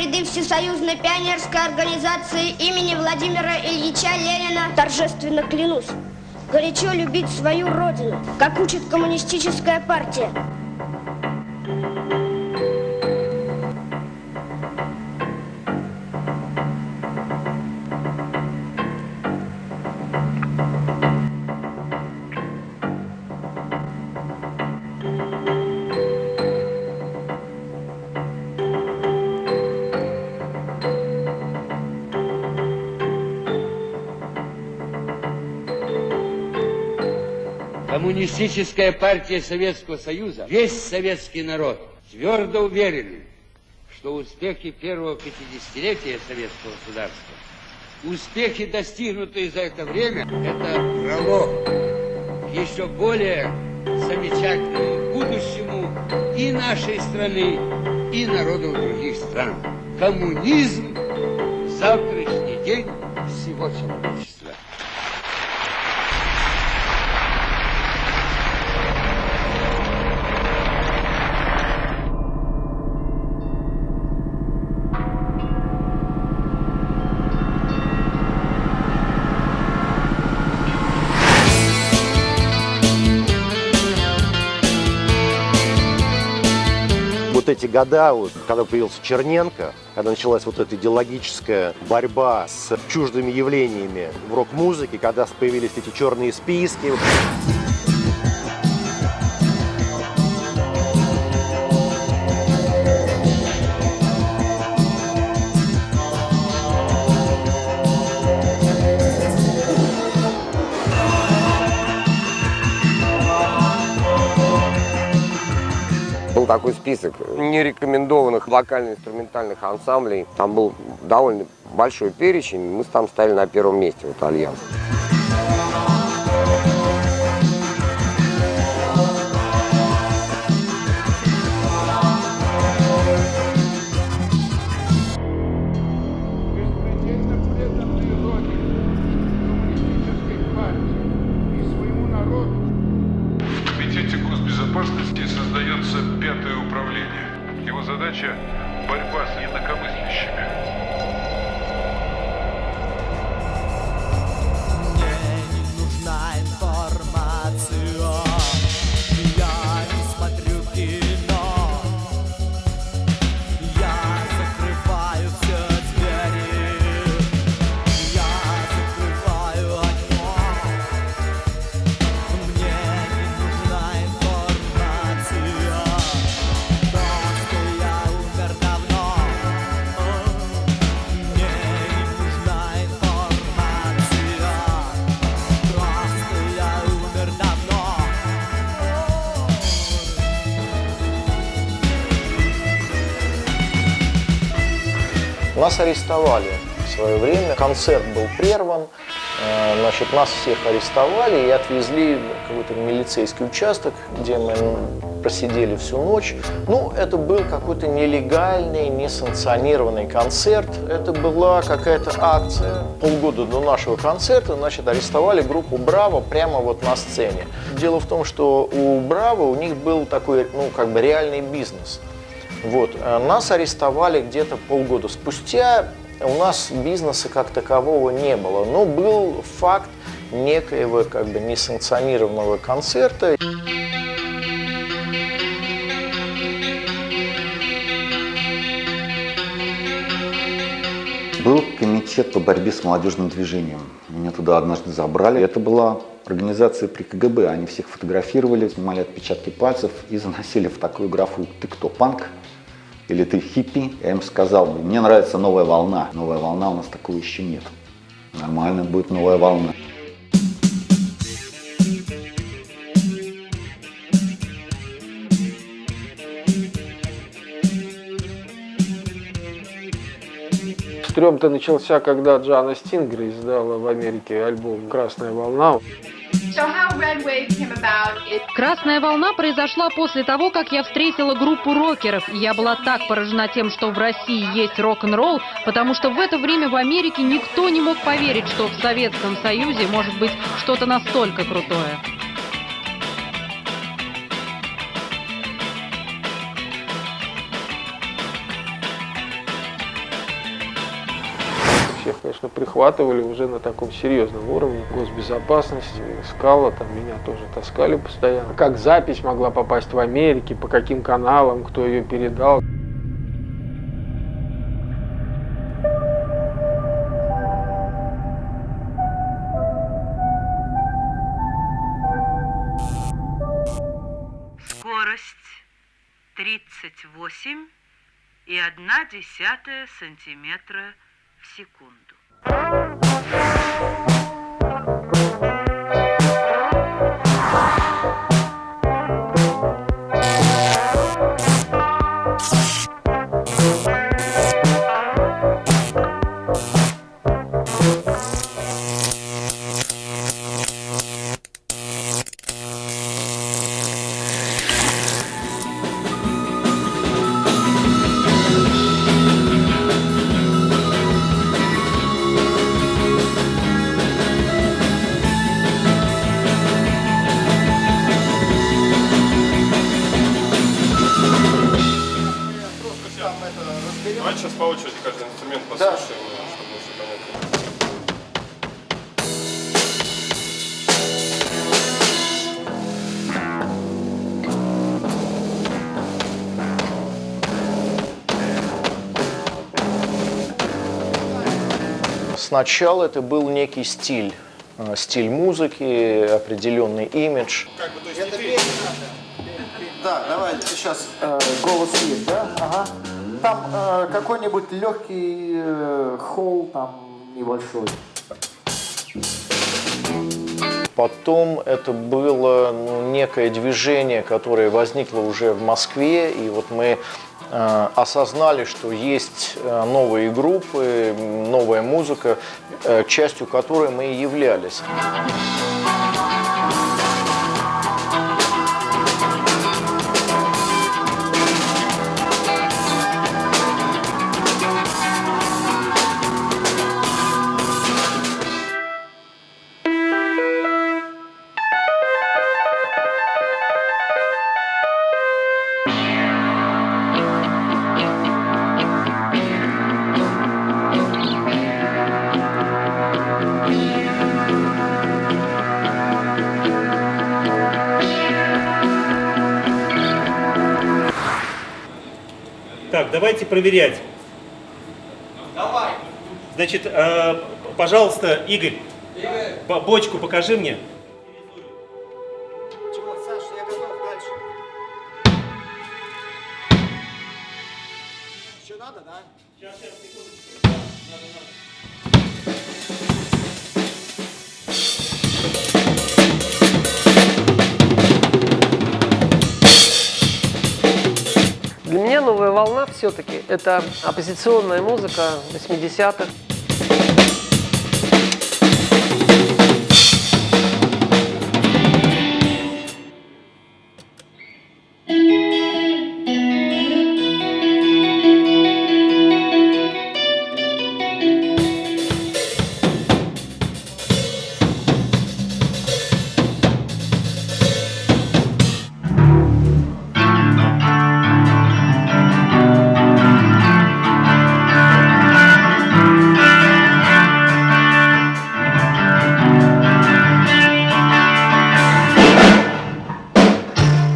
ряды Всесоюзной пионерской организации имени Владимира Ильича Ленина торжественно клянусь горячо любить свою родину, как учит коммунистическая партия. Коммунистическая партия Советского Союза, весь советский народ твердо уверены, что успехи первого 50-летия советского государства, успехи, достигнутые за это время, это пролог к еще более замечательному будущему и нашей страны, и народов других стран. Коммунизм – завтрашний день всего человечества. Вот эти года, вот, когда появился Черненко, когда началась вот эта идеологическая борьба с чуждыми явлениями в рок-музыке, когда появились эти черные списки. Был такой список нерекомендованных вокально-инструментальных ансамблей. Там был довольно большой перечень. Мы там стояли на первом месте, вот Альянс. Создается 5-е управление. Его задача – борьба с инакомыслящими. Мне не нужна информация, я не смотрю кино, я закрываю все двери, я закрываю окно. Мне не нужна информация, просто я умер давно. Мне не нужна информация, просто я умер давно. Нас арестовали в свое время, концерт был прерван, значит, нас всех арестовали и отвезли в какой-то милицейский участок, где мы просидели всю ночь. Ну, это был какой-то нелегальный, несанкционированный концерт, это была какая-то акция. Полгода до нашего концерта, значит, арестовали группу «Браво» прямо вот на сцене. Дело в том, что у «Браво» у них был такой, ну, как бы реальный бизнес. Вот. Нас арестовали где-то полгода спустя, у нас бизнеса как такового не было, но был факт некоего как бы несанкционированного концерта. Был комитет по борьбе с молодежным движением. Меня туда однажды забрали. Это была организация при КГБ. Они всех фотографировали, снимали отпечатки пальцев и заносили в такую графу «Ты кто, панк? Или ты хиппи?» Я им сказал: мне нравится новая волна. Новая волна, у нас такого еще нет. Нормально будет новая волна. Стрём-то начался, когда Джана Стингер издала в Америке альбом «Красная волна». «Красная волна» произошла после того, как я встретила группу рокеров. И я была так поражена тем, что в России есть рок-н-ролл, потому что в это время в Америке никто не мог поверить, что в Советском Союзе может быть что-то настолько крутое. всех, конечно, прихватывали уже на таком серьезном уровне. Госбезопасность, Скала, там меня тоже таскали постоянно. Как запись могла попасть в Америке, по каким каналам, кто ее передал. Скорость 38,1 сантиметра в секунду. Давайте сейчас по очереди каждый инструмент послушаем, чтобы все понятно. Сначала это был некий стиль музыки, определенный имидж. Да, давай, сейчас голос есть, да? Ага. Там какой-нибудь легкий холл там небольшой. Потом это было некое движение, которое возникло уже в Москве, и вот мы осознали, что есть новые группы, новая музыка, частью которой мы и являлись. Так, давайте проверять. Давай. Значит, пожалуйста, Игорь, бочку покажи мне. Чего, Саша, я готов дальше. Еще надо, да? Сейчас, секундочку. Для меня новая волна все-таки это оппозиционная музыка 80-х.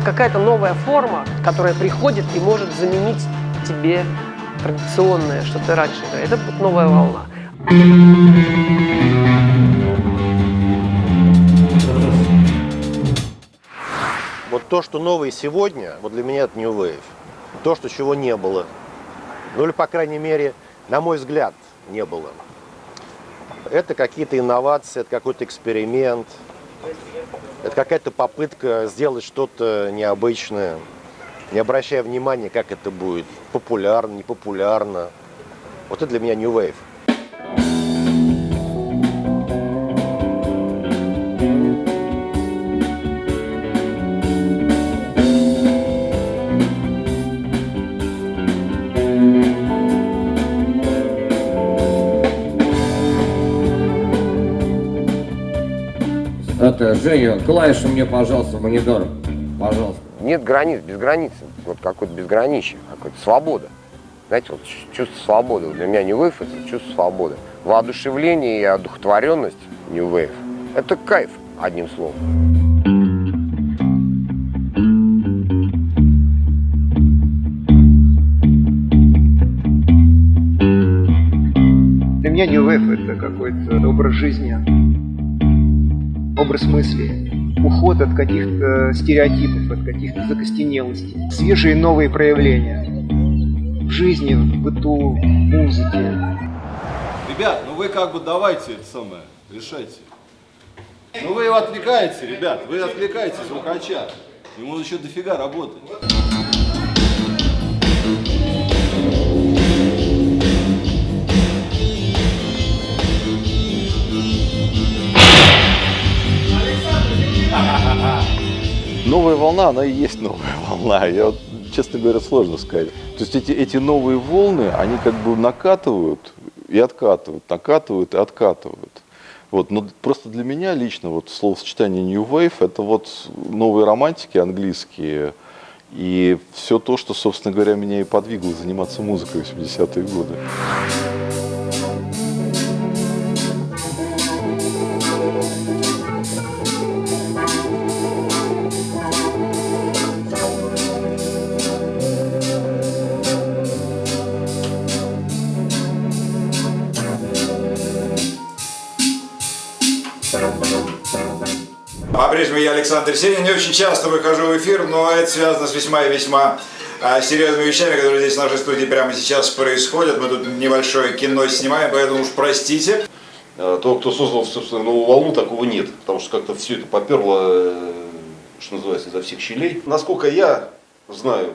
Какая-то новая форма, которая приходит и может заменить тебе традиционное, что ты раньше играл. Это вот новая волна. Вот то, что новое сегодня, вот для меня это New Wave. То, что чего не было. Ну или, по крайней мере, на мой взгляд, не было. Это какие-то инновации, это какой-то эксперимент. Это какая-то попытка сделать что-то необычное, не обращая внимания, как это будет, популярно, непопулярно. Вот это для меня New Wave. Это, Женя, клавиши мне, пожалуйста, монитор. Пожалуйста. Нет границ, безграниц. Вот какое-то безграничие, какая-то свобода. Знаете, вот чувство свободы. Для меня New Wave — это чувство свободы. воодушевление и одухотворенность New Wave. Это кайф, одним словом. Для меня New Wave — это какой-то образ жизни, образ мысли, уход от каких-то стереотипов, от каких-то закостенелостей, свежие новые проявления в жизни, в быту, в музыке. Ребят, ну вы как бы давайте это самое, решайте. Ну вы его отвлекаете, ребят, вы отвлекаете звукача. Ему еще дофига работать. Новая волна, она и есть новая волна. Я вот, честно говоря, сложно сказать. То есть эти новые волны, они как бы накатывают и откатывают, накатывают и откатывают. Вот, но просто для меня лично вот словосочетание New Wave — это вот новые романтики английские и все то, что, собственно говоря, меня и подвигло заниматься музыкой в 80-е годы. По-прежнему я Александр Сенин, не очень часто выхожу в эфир, но это связано с весьма и весьма серьезными вещами, которые здесь в нашей студии прямо сейчас происходят. Мы тут небольшое кино снимаем, поэтому уж простите. То, кто создал, собственно, новую волну, такого нет, потому что как-то все это поперло, что называется, изо всех щелей. Насколько я знаю,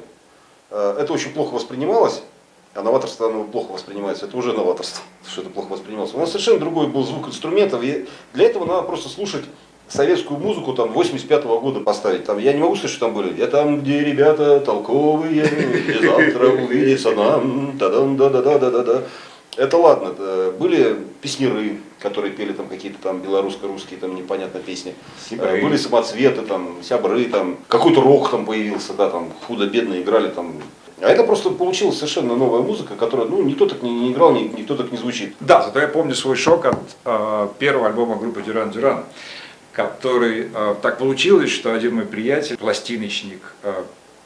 это очень плохо воспринималось, а новаторство оно плохо воспринимается. Это уже новаторство, что это плохо воспринималось. У нас совершенно другой был звук инструментов, и для этого надо просто слушать советскую музыку там 85-го года поставить. Там, я не могу сказать, что там были. Я там, где ребята толковые, и завтра увидится нам. Да-да-да-да-да-да-да. Это ладно. Были песняры, которые пели там какие-то там белорусско-русские там непонятные песни. Сибры. Были самоцветы, там, сябры, там, какой-то рок там появился, да, там худо-бедно играли там. А это просто получилась совершенно новая музыка, которая, ну, никто так не играл, никто так не звучит. Да, зато я помню свой шок от первого альбома группы Дюран Дюран, который так получилось, что один мой приятель, пластиночник,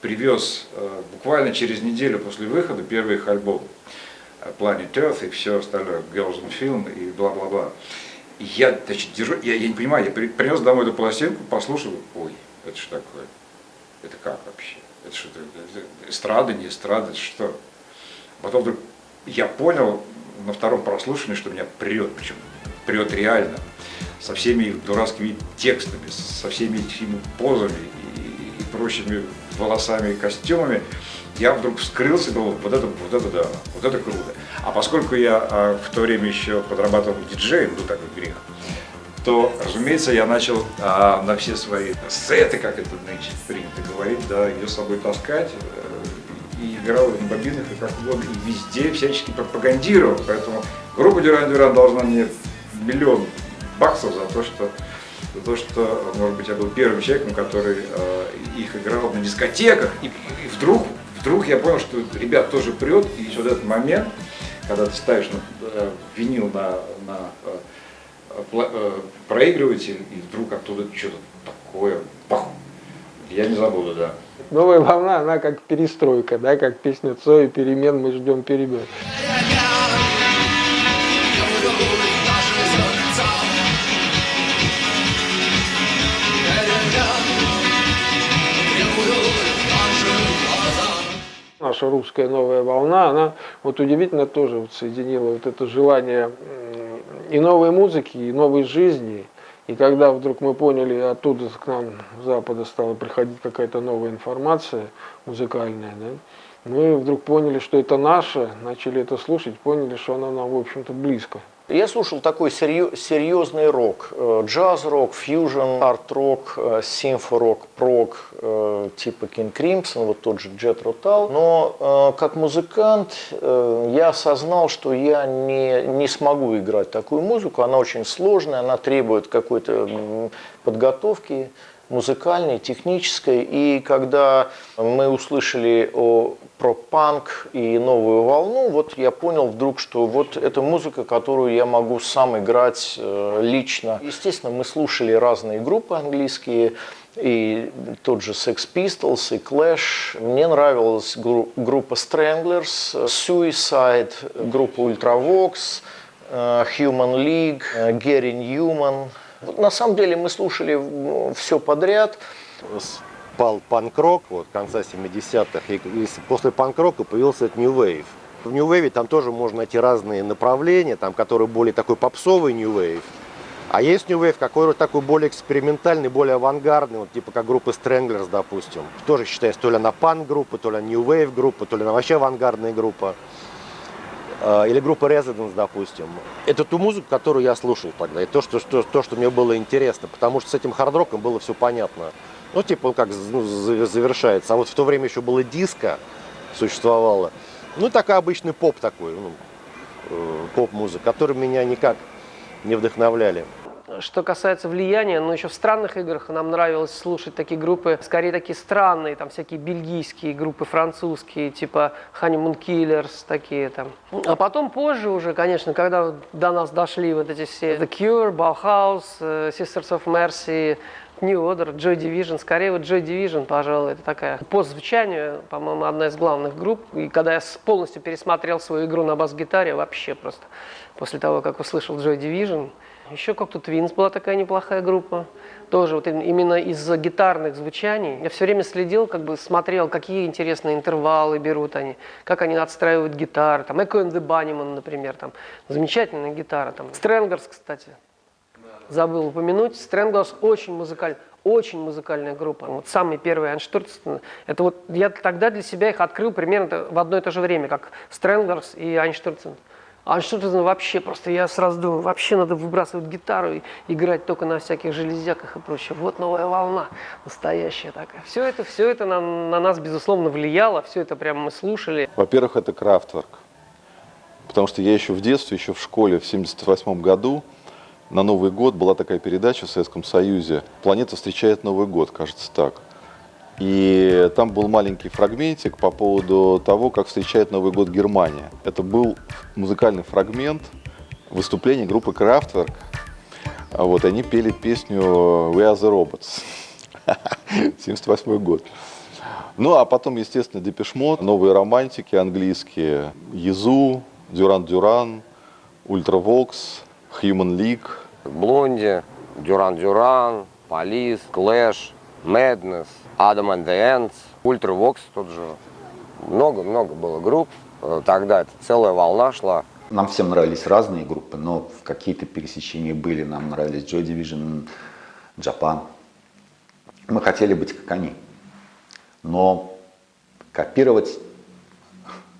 привез буквально через неделю после выхода первый их альбом Planet Earth и все остальное, Girls on Film и бла-бла-бла. И я, значит, держу, я не понимаю, я принес домой эту пластинку, послушал, ой, это что такое? Это как вообще? Это что, эстрада, не эстрада, это что? Потом вдруг я понял на втором прослушивании, что меня прет, причем прет реально, со всеми их дурацкими текстами, со всеми этими позами и прочими волосами и костюмами. Я вдруг вскрылся и думал, вот это да, вот это круто. А поскольку я в то время еще подрабатывал диджеем, ну такой грех, то, разумеется, я начал на все свои сеты, как это нынче принято говорить, да, ее с собой таскать, и играл на бобинах, и как угодно, и везде всячески пропагандировал. Поэтому группа Дюран Дюран должна мне $1 000 000 за то, что, может быть, я был первым человеком, который их играл на дискотеках. И вдруг я понял, что ребят тоже прет, и вот этот момент, когда ты ставишь винил на проигрыватель, и вдруг оттуда что-то такое, пах, я не забуду, да. Новая волна, она как перестройка, да, как песня Цоя «Перемен мы ждем перемен». Наша русская новая волна, она вот удивительно тоже вот соединила вот это желание и новой музыки, и новой жизни. И когда вдруг мы поняли, оттуда к нам с Запада стала приходить какая-то новая информация музыкальная, да, мы вдруг поняли, что это наше, начали это слушать, поняли, что оно нам, в общем-то, близко. Я слушал такой серьезный рок, джаз-рок, фьюжн, арт-рок, симфорок, прог, типа King Crimson, вот тот же Jethro Tull. Но как музыкант я осознал, что я не смогу играть такую музыку, она очень сложная, она требует какой-то подготовки музыкальной, технической. И когда мы услышали про панк и новую волну, вот я понял вдруг, что вот это музыка, которую я могу сам играть лично. Естественно, мы слушали разные группы английские, и тот же Sex Pistols, и Clash. Мне нравилась группа Stranglers, Suicide, группа Ultravox, Human League, Gary Newman. Вот на самом деле мы слушали все подряд. Спал панк-рок вот, конца 70-х, и после панк-рока появился New Wave. В New Wave там тоже можно найти разные направления, там, которые более такой попсовый New Wave. А есть New Wave, какой такой более экспериментальный, более авангардный, вот, типа как группы Stranglers, допустим. Тоже считается, то ли она панк-группа, то ли New Wave группа, то ли она вообще авангардная группа. Или группа Residents, допустим. Это ту музыку, которую я слушал тогда, и то, что мне было интересно, потому что с этим хард-роком было все понятно. Ну, типа, он как завершается. А вот в то время еще было диско, существовало. Ну, такой обычный поп такой, поп-музыка, который меня никак не вдохновляли. Что касается влияния, ну еще в странных играх нам нравилось слушать такие группы, скорее такие странные, там всякие бельгийские группы, французские, типа Honeymoon Killers, такие там. А потом позже уже, конечно, когда до нас дошли вот эти все The Cure, Bauhaus, Sisters of Mercy, New Order, Joy Division, скорее вот Joy Division, пожалуй, это такая по звучанию, по-моему, одна из главных групп. И когда я полностью пересмотрел свою игру на бас-гитаре, вообще просто, после того, как услышал Joy Division. Еще Cocteau Twins была такая неплохая группа. Тоже вот именно из-за гитарных звучаний. Я все время следил, как бы смотрел, какие интересные интервалы берут они, как они отстраивают гитары. Там Echo and the Bunnymen, например, там замечательная гитара. Там Stranglers, кстати, забыл упомянуть. Stranglers очень музыкальная группа. Вот самый первый Einstürzen. Это вот я тогда для себя их открыл примерно в одно и то же время, как Stranglers и Einstürzen. А Einstürzen вообще просто, я сразу думаю, вообще надо выбрасывать гитару и играть только на всяких железяках и прочее. Вот новая волна, настоящая такая. Все это на нас, безусловно, влияло, все это прямо мы слушали. Во-первых, это Kraftwerk. Потому что я еще в детстве, еще в школе, в 1978 году, на Новый год была такая передача в Советском Союзе «Планета встречает Новый год», кажется так. И там был маленький фрагментик по поводу того, как встречает Новый год Германия. Это был музыкальный фрагмент выступления группы Kraftwerk. Вот, они пели песню «We are the Robots». 1978 год. Ну, а потом, естественно, Depeche Mode, новые романтики английские, Езу, Duran Duran, Ultravox, Human League. Blondie, Duran Duran, Police, Clash, Madness, Adam and the Ants, Ultravox тот же. Много было групп. Тогда это целая волна шла. Нам всем нравились разные группы, но в какие-то пересечения были. Нам нравились Joy Division, Japan. Мы хотели быть как они. Но копировать,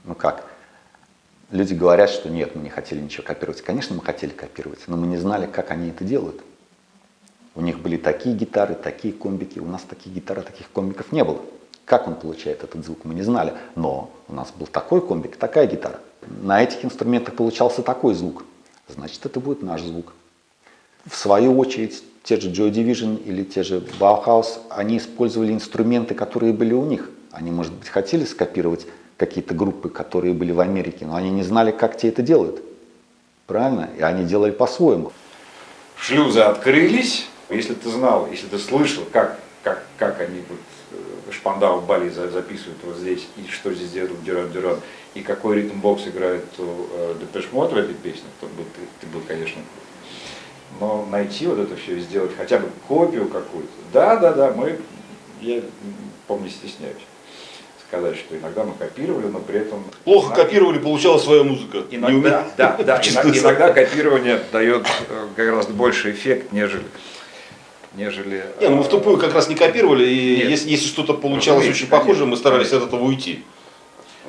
ну как, люди говорят, что нет, мы не хотели ничего копировать. Конечно, мы хотели копировать, но мы не знали, как они это делают. У них были такие гитары, такие комбики, у нас таких гитар, таких комбиков не было. Как он получает этот звук, мы не знали. Но у нас был такой комбик, такая гитара. На этих инструментах получался такой звук. Значит, это будет наш звук. В свою очередь, те же Joy Division или те же Bauhaus, они использовали инструменты, которые были у них. Они, может быть, хотели скопировать какие-то группы, которые были в Америке, но они не знали, как те это делают. Правильно? И они делали по-своему. Шлюзы открылись. Если ты знал, если ты слышал, как они вот Шпандау в Бали записывают вот здесь, и что здесь делают Duran Duran, и какой ритм-бокс играет Depeche Mode в этой песне, то ты был, конечно, но найти вот это все и сделать хотя бы копию какую-то. Да, я, помню, стесняюсь сказать, что иногда мы копировали, но при этом... Плохо копировали, получалась своя музыка. Иногда копирование дает гораздо больше эффект, нежели... Не, ну мы в тупую как раз не копировали, и если что-то получалось очень похоже, мы старались от этого уйти.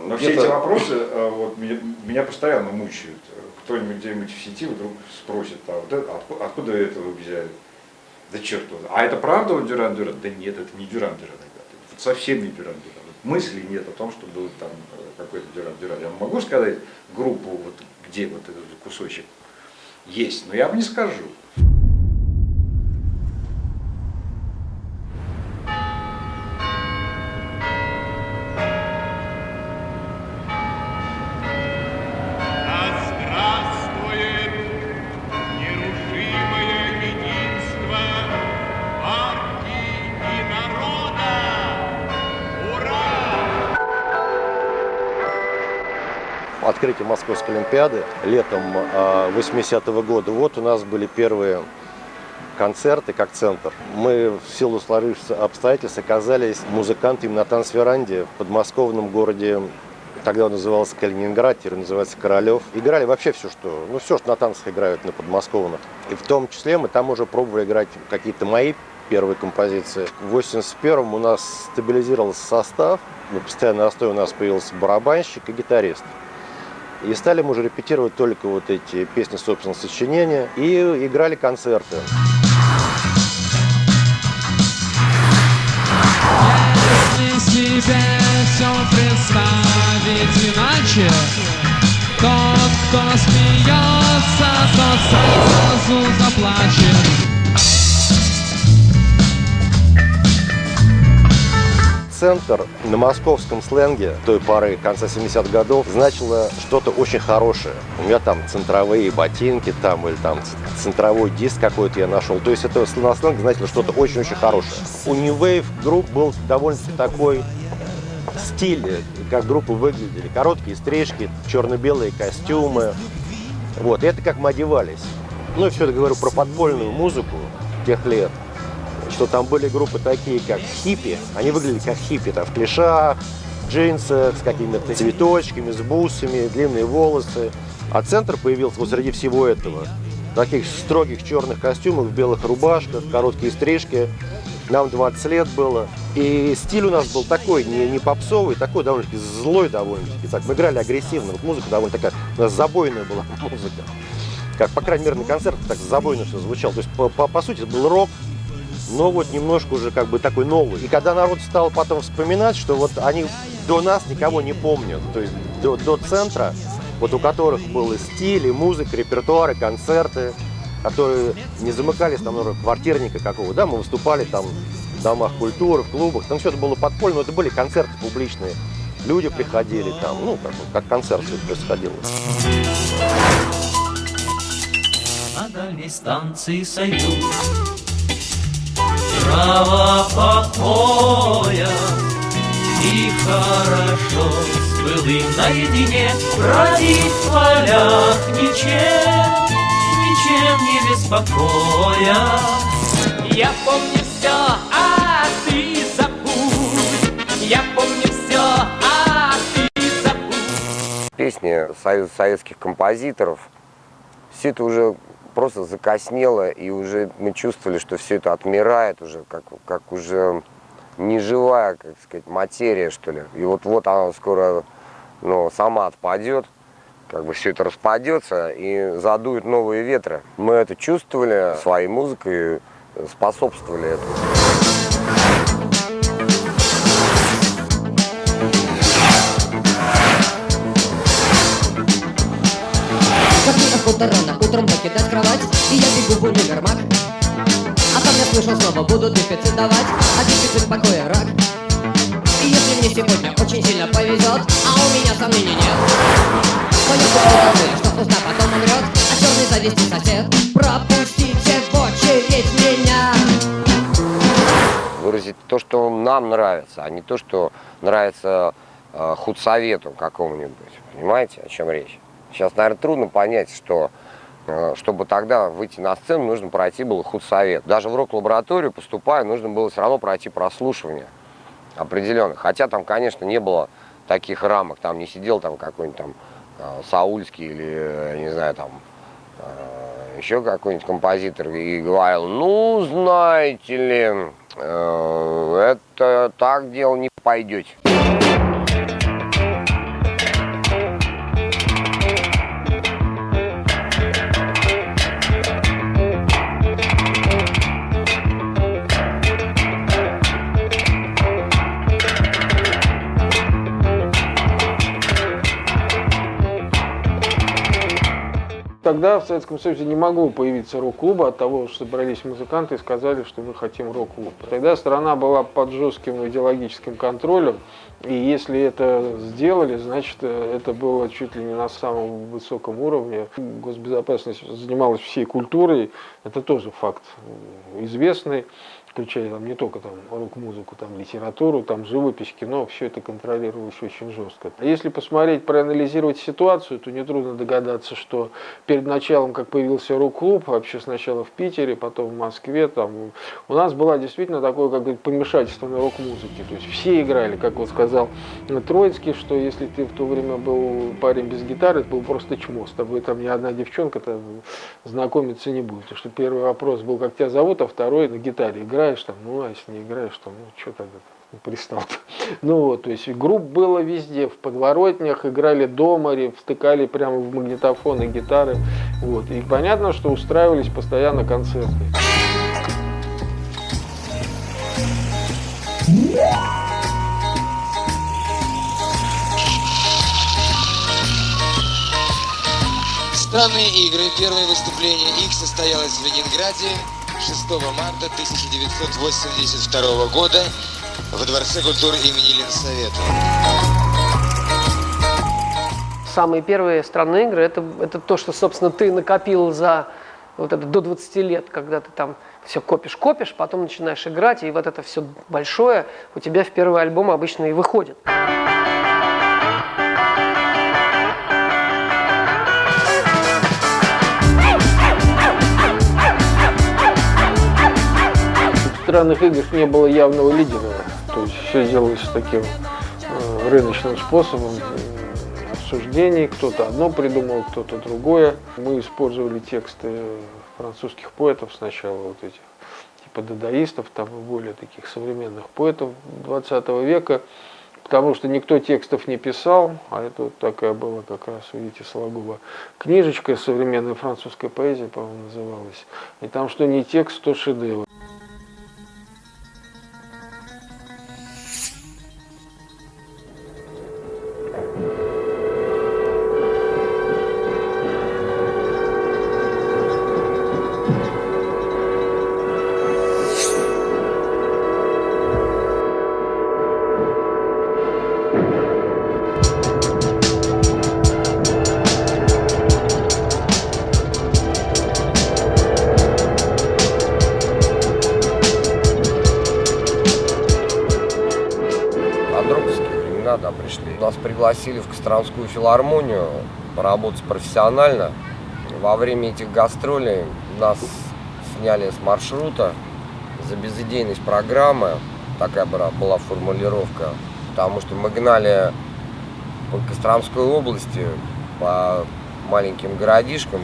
Но все эти вопросы вот, меня постоянно мучают. Кто-нибудь где-нибудь в сети вдруг спросит, а вот это, откуда это вы взяли? Да черт его. А это правда вот Duran Duran? Да нет, это не Duran Duran, ребята. Это совсем не Duran Duran. Мыслей нет о том, что был там какой-то Duran Duran. Я могу сказать группу, вот, где вот этот кусочек есть, но я вам не скажу. открытия Московской Олимпиады летом 80-го года. Вот у нас были первые концерты как центр. Мы в силу сложившихся обстоятельств оказались музыкантами на танцверанде в подмосковном городе, тогда он назывался Калининград, теперь называется Королев. Играли вообще все, что на танцах играют на подмосковных. И в том числе мы там уже пробовали играть какие-то мои первые композиции. В 81-м у нас стабилизировался состав, на постоянной основе у нас появился барабанщик и гитарист. И стали мы уже репетировать только вот эти песни собственного сочинения и играли концерты. Если себе все представить иначе, тот, кто смеется, тот сразу заплачет. Центр на московском сленге той поры, конца 70-х годов, значило что-то очень хорошее. У меня там центровые ботинки там, или там центровой диск какой-то я нашел. То есть это на сленге значило что-то очень-очень хорошее. У New Wave групп был довольно-таки такой стиль, как группы выглядели. Короткие стрижки, черно-белые костюмы. Вот, и это как мы одевались. Ну и все это говорю про подпольную музыку тех лет. Что там были группы такие, как хиппи. Они выглядели как хиппи, там в клешах, джинсах, с какими-то цветочками, с бусами, длинные волосы. А центр появился вот среди всего этого. Таких строгих черных костюмах, в белых рубашках, короткие стрижки. Нам 20 лет было. И стиль у нас был такой, не попсовый, такой довольно-таки злой довольно-таки. Так, мы играли агрессивно. Вот музыка довольно такая, у нас забойная была музыка. Как, по крайней мере, на концертах так забойно все звучало. То есть, по сути, это был рок. Но вот немножко уже как бы такой новый. И когда народ стал потом вспоминать, что вот они до нас никого не помнят, то есть до центра, вот у которых был и стиль, и музыка, репертуар, и концерты, которые не замыкались там, например, квартирника какого, да, мы выступали там в домах культуры, в клубах, там все это было подпольно, но это были концерты публичные. Люди приходили там, ну, как концерт все это происходило. На дальней станции сойду. Право покоя, и хорошо с былым наедине бродить в полях ничем не беспокоя. Я помню все, а ты забудь. Я помню все, а ты забудь. Песни советских композиторов, все это уже просто закоснело, и уже мы чувствовали, что все это отмирает уже, как уже неживая, как сказать, материя, что ли. И вот она скоро, сама отпадет, как бы все это распадется и задует новые ветры. Мы это чувствовали своей музыкой, способствовали этому. Охота рано утром покидать кровать, и я бегу в универмаг. А там я слышал снова, буду дефицит давать, а дефицит покоя рак. И если мне сегодня очень сильно повезет, а у меня сомнений нет, то я куплю, что вкусно потом умрет, а черный зависти сосед. Пропустите в очередь меня. Выразить то, что нам нравится, а не то, что нравится худсовету какому-нибудь. Понимаете, о чем речь? Сейчас, наверное, трудно понять, что чтобы тогда выйти на сцену, нужно пройти было худсовет. Даже в рок-лабораторию, поступая, нужно было все равно пройти прослушивание определенных. Хотя там, конечно, не было таких рамок. Там не сидел там какой-нибудь там Саульский или, не знаю, там еще какой-нибудь композитор и говорил: ну, знаете ли, это так дело не пойдете. Тогда в Советском Союзе не могло появиться рок-клуба от того, что собрались музыканты и сказали, что мы хотим рок-клуб. Тогда страна была под жестким идеологическим контролем, и если это сделали, значит, это было чуть ли не на самом высоком уровне. Госбезопасность занималась всей культурой, это тоже факт известный. включая там не только там рок-музыку, там литературу, там живопись, кино, все это контролировалось очень жестко. А если посмотреть, проанализировать ситуацию, то нетрудно догадаться, что перед началом, как появился рок-клуб, вообще сначала в Питере, потом в Москве, там у нас было действительно такое, как говорить, помешательство на рок-музыке. То есть все играли, как вот сказал Троицкий, что если ты в то время был парень без гитары, это был просто чмо, с тобой там ни одна девчонка знакомиться не будет. Потому что первый вопрос был, как тебя зовут, а второй, на гитаре играешь там, ну а если не играешь, то ну что тогда, пристал-то. Ну вот, то есть групп было везде, в подворотнях, играли дома, втыкали прямо в магнитофоны гитары. Вот. И понятно, что устраивались постоянно концерты. Странные игры. Первое выступление их состоялось в Ленинграде 6 марта 1982 года во Дворце культуры имени Ленсовета. Самые первые странные игры это то, что, собственно, ты накопил за вот это до 20 лет, когда ты там все копишь, потом начинаешь играть, и вот это все большое у тебя в первый альбом обычно и выходит. В странных играх не было явного лидера, то есть все делалось таким рыночным способом обсуждений, кто-то одно придумал, кто-то другое. Мы использовали тексты французских поэтов сначала, вот этих типа дадаистов, там и более таких современных поэтов 20 века, потому что никто текстов не писал, а это вот такая была как раз, видите, Сологуба книжечка современной французской поэзии, по-моему, называлась. И там что не текст, то шедевр. Нас пригласили в Костромскую филармонию поработать профессионально. Во время этих гастролей нас сняли с маршрута за безидейность программы. Такая была формулировка. Потому что мы гнали по Костромской области, по маленьким городишкам,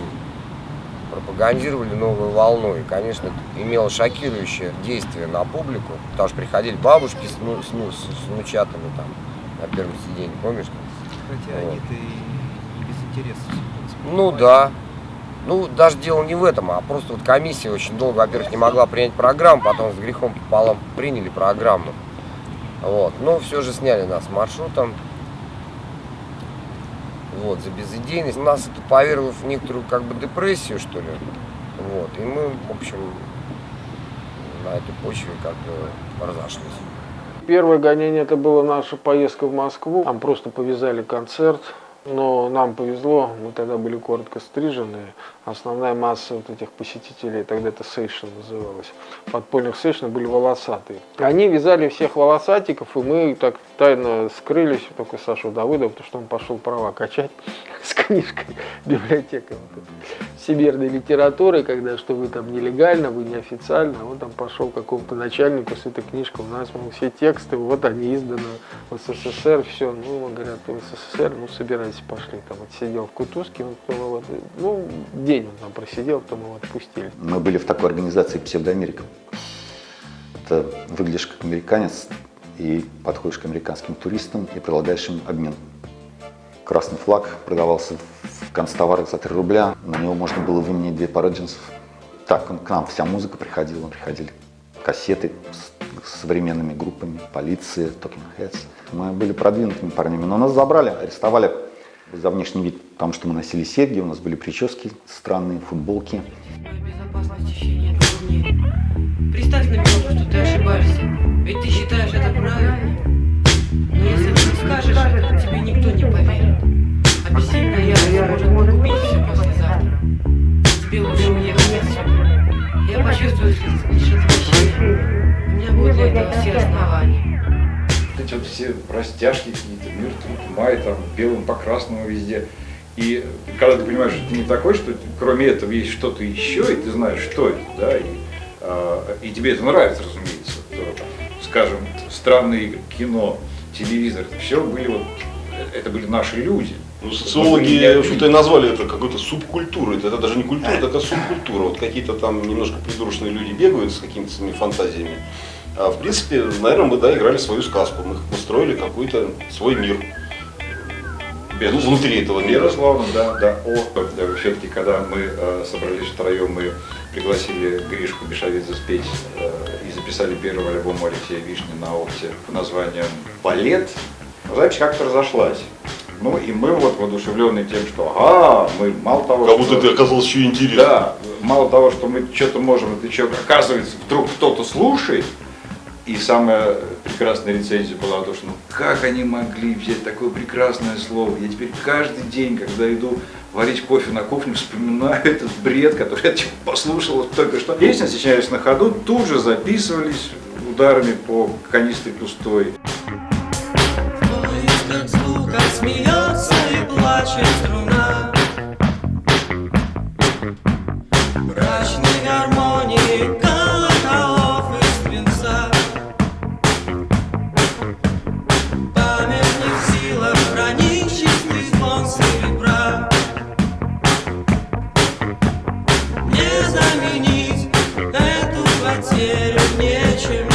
пропагандировали новую волну. И, конечно, это имело шокирующее действие на публику. Потому что приходили бабушки с внучатами там на первом сиденье, помнишь? Хотя вот. Они-то и без интереса. Ну да. Ну, даже дело не в этом, а просто вот комиссия очень долго, во-первых, не могла принять программу, потом с грехом пополам приняли программу. Вот. Но все же сняли нас с маршрутом. Вот, за безидейность. Нас это повергло в некоторую как бы депрессию, что ли. Вот. И мы, в общем, на этой почве как бы разошлись. Первое гонение это была наша поездка в Москву. Там просто повязали концерт. Но нам повезло, мы тогда были коротко стриженные. Основная масса вот этих посетителей, тогда это сейшн называлось, подпольных сейшн были волосатые. Они вязали всех волосатиков, и мы так тайно скрылись, только Сашу Давыдов, потому что он пошел права качать с книжкой, библиотекой вот всемирной литературы, когда что вы там нелегально, вы неофициально, а он там пошел к какому-то начальнику с этой книжкой, у нас все тексты, вот они изданы в СССР, все, ну, говорят, в СССР, ну, собирайтесь, пошли, там, вот сидел в Кутузке, вот, ну, день он там просидел, потом его отпустили. Мы были в такой организации «Псевдоамерика». Это выглядишь как американец и подходишь к американским туристам и предлагаешь им обмен. Красный флаг продавался в канцтоварах за 3 рубля, на него можно было выменять 2 пары джинсов. Так к нам вся музыка приходила, приходили кассеты с современными группами, полиция, Talking Heads. Мы были продвинутыми парнями, но нас забрали, арестовали за внешний вид, потому что мы носили серьги, у нас были прически странные, футболки. Безопасность в течение 2 дней. Представь на минуту, что ты ошибаешься, ведь ты считаешь это правильным. Но если ты скажешь это, тебе никто не поверит. Объяснительная ярость может погубить все послезавтра. Тебе лучше уехать отсюда. Я почувствую лишь отвращение. все в растяжке какие-то, мир тут, май, там, белым по красному везде. И когда ты понимаешь, что ты не такой, что кроме этого есть что-то еще, и ты знаешь, что это, да, и тебе это нравится, разумеется, то, скажем, странные игры, кино, телевизор, все были вот, это были наши люди. Ну, социологи, в общем-то, и назвали это какой-то субкультурой. Это даже не культура, это такая субкультура. Вот какие-то там немножко придурочные люди бегают с какими-то своими фантазиями. А в принципе, наверное, мы, да, играли свою сказку. Мы строили какой-то свой мир. Внутри этого мира. Безусловно, да. Все-таки, когда мы собрались втроем, мы пригласили Гришку Бешовидзе спеть и записали первый альбом Алексея Вишни на опте под названием «Балет». Запись как-то разошлась. Ну и мы вот воодушевленные тем, что мы мало того, как будто это оказалось еще интересно. Да, мало того, что мы что-то можем, это что, оказывается, вдруг кто-то слушает. И самая прекрасная рецензия была то, что ну как они могли взять такое прекрасное слово. Я теперь каждый день, когда иду варить кофе на кухне, вспоминаю этот бред, который я послушал только что. Песни сочинялись на ходу, тут же записывались ударами по канистре пустой. Как звук, как смеется и плачет струна мрачной гармонии колоколов из свинца. Памятник в силах хранить чистый звон серебра. Не заменить эту потерю нечем.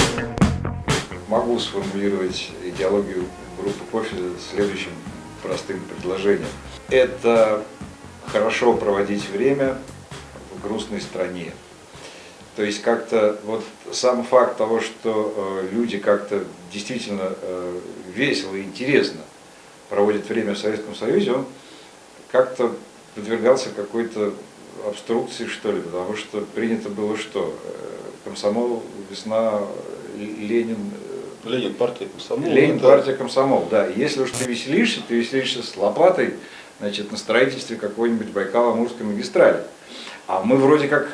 Могу сформулировать идеологию группы «Кофе» следующим простым предложением. Это хорошо проводить время в грустной стране. То есть как-то вот сам факт того, что люди как-то действительно весело и интересно проводят время в Советском Союзе, он как-то подвергался какой-то обструкции, что ли, потому что принято было что? Комсомол, весна, Ленин. Ленин, партия комсомол. Ленин, партия комсомол, да. И если уж ты веселишься с лопатой, значит, на строительстве какой-нибудь Байкало-Амурской магистрали. А мы вроде как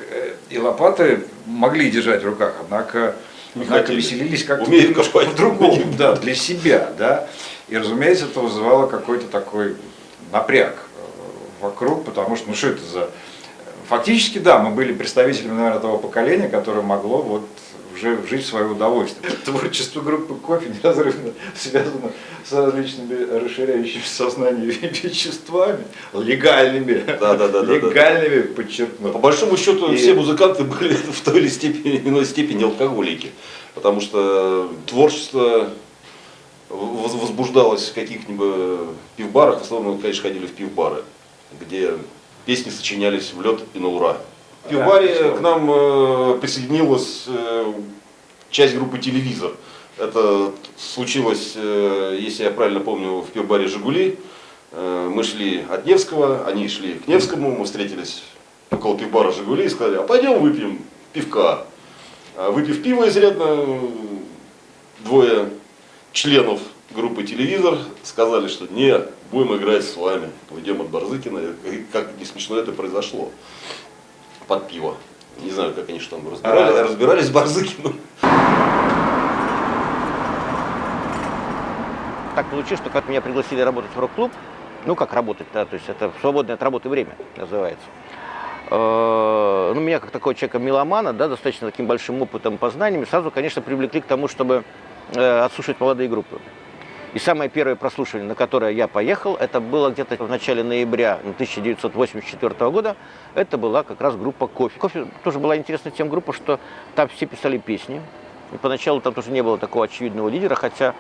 и лопаты могли держать в руках, однако веселились как-то по-другому, да, для себя, да. И, разумеется, это вызывало какой-то такой напряг вокруг, потому что, ну что это за... Фактически, да, мы были представителями, наверное, того поколения, которое могло вот уже жить в свое удовольствие. Творчество группы «Кофе» неразрывно связано с различными расширяющими сознание веществами, легальными, легальными, подчеркну. По большому счету, все музыканты были в той или иной степени алкоголики, потому что творчество возбуждалось в каких-нибудь пивбарах, в основном, конечно, ходили в пивбары, где песни сочинялись в лед и на ура. В пивбаре к нам присоединилась часть группы «Телевизор». Это случилось, если я правильно помню, в пивбаре «Жигули». Мы шли от Невского, они шли к Невскому, мы встретились около пивбара «Жигули» и сказали: а пойдем выпьем пивка. Выпив пиво изрядно, двое членов группы «Телевизор» сказали, что нет, будем играть с вами, уйдем от Барзыкина. И как не смешно это произошло. Под пиво. Не знаю, как они что там разбирались с Барзыкиным. Так получилось, что как меня пригласили работать в рок-клуб, ну как работать, да, то есть это свободное от работы время называется. Ну, меня как такого человека-меломана, да, достаточно таким большим опытом, познаниями, сразу, конечно, привлекли к тому, чтобы отслушать молодые группы. И самое первое прослушивание, на которое я поехал, это было где-то в начале ноября 1984 года. Это была как раз группа «Кофе». «Кофе» тоже была интересная тем группа, что там все писали песни. И поначалу там тоже не было такого очевидного лидера, хотя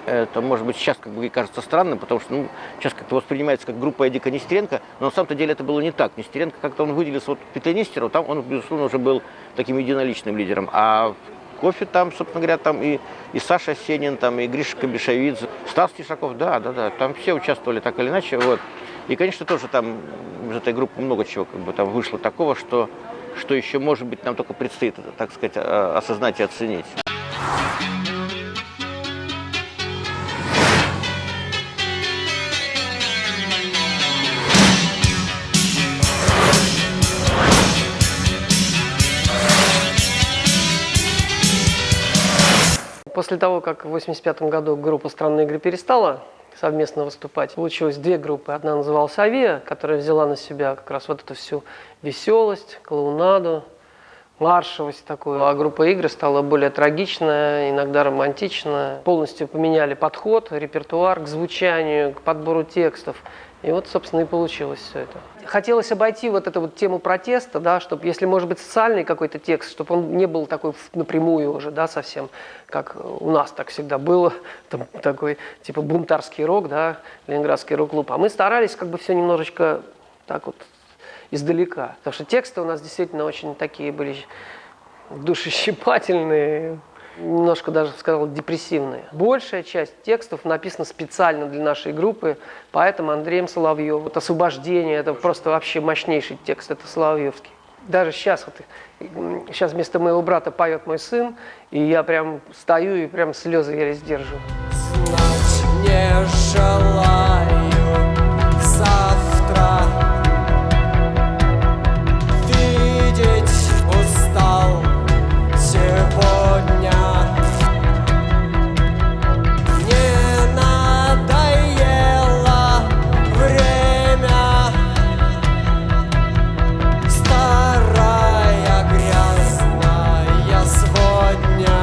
это, может быть, сейчас как бы кажется странным, потому что ну, сейчас как-то воспринимается как группа Эдика Нестеренко, но на самом-то деле это было не так. Нестеренко как-то он выделился вот в петле Нестерова, там он, безусловно, уже был таким единоличным лидером. А «Кофе» там, собственно говоря, там и Саша Сенин, там и Гришка Бешовидзе, Стас Тишаков, да, там все участвовали так или иначе, вот. И, конечно, тоже там из этой группы много чего как бы там вышло такого, что еще, может быть, нам только предстоит, так сказать, осознать и оценить. После того, как в 1985 году группа «Странные игры» перестала совместно выступать, получилось две группы. Одна называлась «Авиа», которая взяла на себя как раз вот эту всю веселость, клоунаду, маршевость такую. А группа «Игры» стала более трагичная, иногда романтичная. Полностью поменяли подход, репертуар к звучанию, к подбору текстов. И вот, собственно, и получилось все это. Хотелось обойти вот эту вот тему протеста, да, чтобы, если может быть социальный какой-то текст, чтобы он не был такой напрямую уже, да, совсем, как у нас так всегда было, там, такой типа бунтарский рок, да, ленинградский рок-клуб. А мы старались как бы все немножечко так вот издалека. Потому что тексты у нас действительно очень такие были душещипательные, немножко даже, сказал, депрессивные. Большая часть текстов написана специально для нашей группы поэтом Андреем Соловьевым. Вот «Освобождение» — это просто вообще мощнейший текст, это Соловьевский. Даже сейчас, сейчас вместо моего брата поет мой сын, и я прям стою и прям слезы еле сдерживаю. Знать не желаю завтра, видеть устал сегодня. Не надоело время, старая грязная сводня.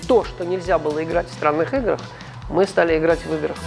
То, что нельзя было играть в «Странных играх», мы стали играть в играх.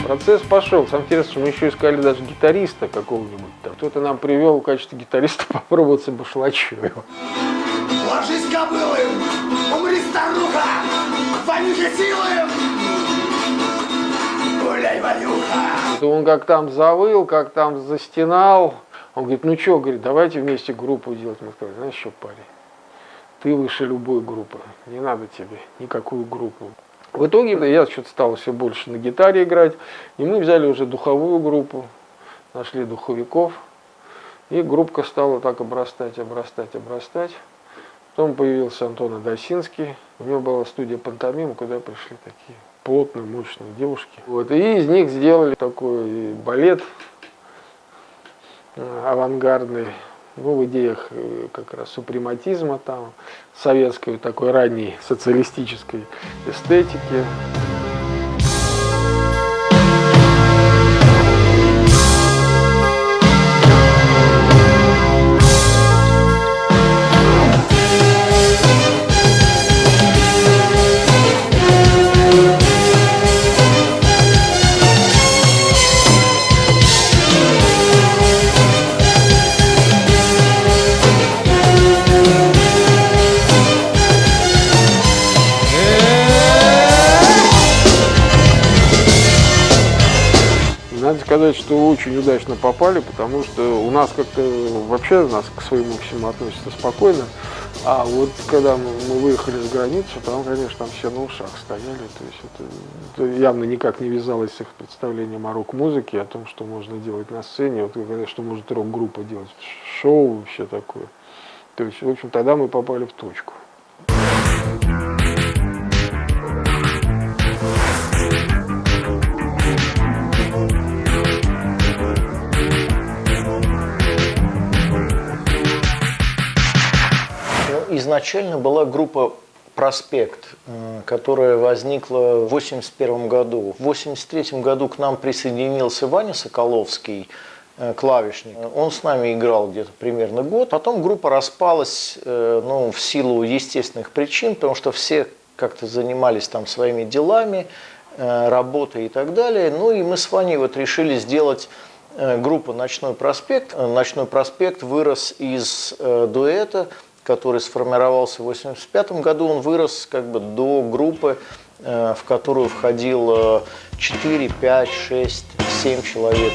Процесс пошел. Самое интересное, что мы еще искали даже гитариста какого-нибудь там. Кто-то нам привел в качестве гитариста попробоваться Башлачева. Ложись, кобылы! Умри, старуха! Вонюха силы! Гуляй, Ванюха! Он как там завыл, как там застенал. Он говорит, ну что, говорит, давайте вместе группу делать. Мы сказали, знаешь что, парень, ты выше любой группы, не надо тебе никакую группу. В итоге я что-то стал все больше на гитаре играть, и мы взяли уже духовую группу, нашли духовиков, и группка стала так обрастать. Потом появился Антон Адасинский, у него была студия «Пантомима», куда пришли такие плотные, мощные девушки. Вот, и из них сделали такой балет авангардный, ну, в идеях как раз супрематизма, там, советской такой ранней социалистической эстетики. Надо сказать, что очень удачно попали, потому что у нас как-то вообще нас к своему всему относятся спокойно. А вот когда мы выехали за границу, там, конечно, там все на ушах стояли. То есть это явно никак не вязалось с их представлением о рок-музыке, о том, что можно делать на сцене, вот, что может рок-группа делать, шоу и все такое. То есть, в общем, тогда мы попали в точку. Изначально была группа «Проспект», которая возникла в 1981 году. В 1983 году к нам присоединился Ваня Соколовский, клавишник. Он с нами играл где-то примерно год. Потом группа распалась, ну, в силу естественных причин, потому что все как-то занимались там своими делами, работой и так далее. Ну и мы с Ваней вот решили сделать группу «Ночной проспект». «Ночной проспект» вырос из дуэта, который сформировался в 1985 году. Он вырос как бы до группы, в которую входило 4, 5, 6, 7 человек.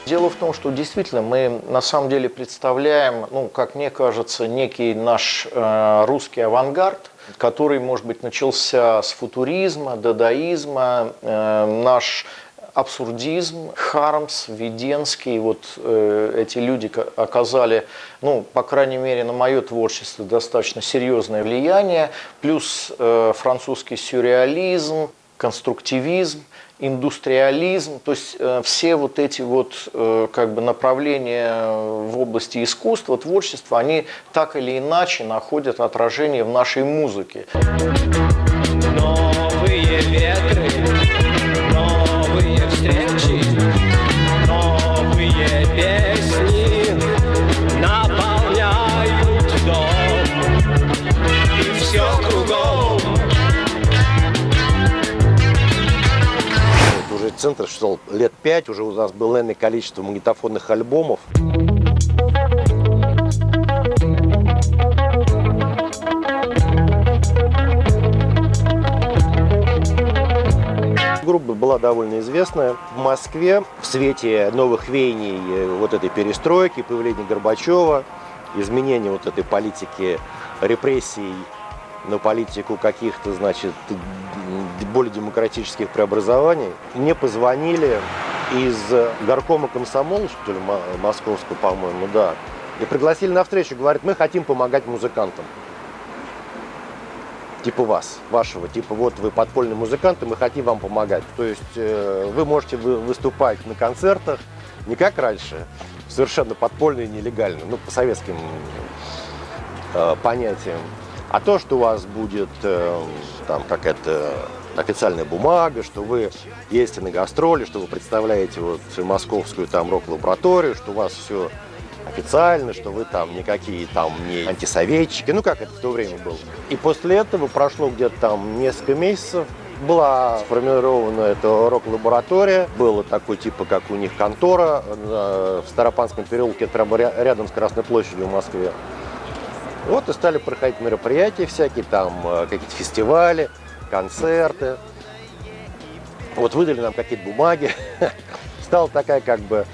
Дело в том, что действительно мы на самом деле представляем, ну, как мне кажется, некий наш русский авангард, который, может быть, начался с футуризма, дадаизма, наш абсурдизм, Хармс, Веденский, вот эти люди оказали, ну, по крайней мере, на мое творчество достаточно серьезное влияние, плюс французский сюрреализм, конструктивизм, индустриализм, то есть все вот эти вот как бы направления в области искусства, творчества, они так или иначе находят отражение в нашей музыке. Новые ветры, новые встречи, новые песни наполняют дом, и все кругом. Уже центр шел лет 5, уже у нас было энное количество магнитофонных альбомов. Группа была довольно известная. В Москве в свете новых веяний вот этой перестройки, появления Горбачева, изменения вот этой политики репрессий на политику каких-то, значит, более демократических преобразований, мне позвонили из горкома комсомола, что ли, московского, по-моему, да, и пригласили на встречу, говорят, мы хотим помогать музыкантам. Типа вас, вашего, типа вот вы подпольные музыканты, мы хотим вам помогать. То есть вы можете выступать на концертах не как раньше, совершенно подпольно и нелегально, ну, по советским понятиям. А то, что у вас будет там какая-то официальная бумага, что вы ездите на гастроли, что вы представляете вот московскую там рок-лабораторию, что у вас все официально, что вы там никакие там не антисоветчики, ну как это в то время было. И после этого прошло где-то там несколько месяцев, Была сформирована эта рок-лаборатория, было такой типа, как у них контора в Старопанском переулке, это прямо рядом с Красной площадью в Москве. Вот и стали проходить мероприятия всякие, там какие-то фестивали, концерты. Вот выдали нам какие-то бумаги. Стала такая как бы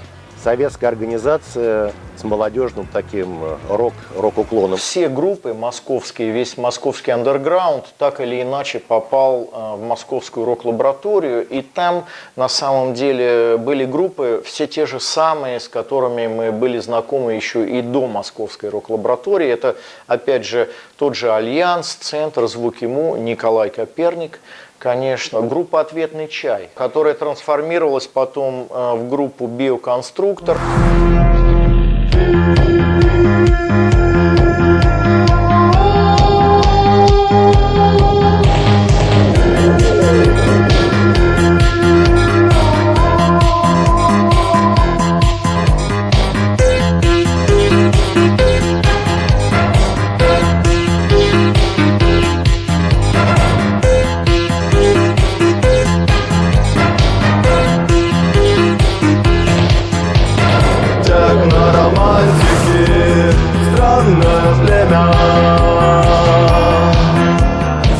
советская организация с молодежным таким рок-уклоном. Все группы московские, весь московский андерграунд так или иначе попал в московскую рок-лабораторию. И там на самом деле были группы все те же самые, с которыми мы были знакомы еще и до московской рок-лаборатории. Это опять же тот же Альянс, Центр, Звуки Му, Николай Коперник. Конечно, группа «Ответный чай», которая трансформировалась потом в группу «Биоконструктор».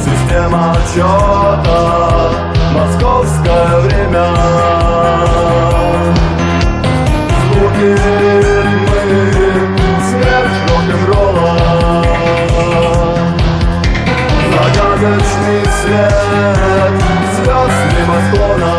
Система отчета, московское время. Звуки, ритмы, смерть рок-н-ролла. Загадочный свет, звезд небосклона.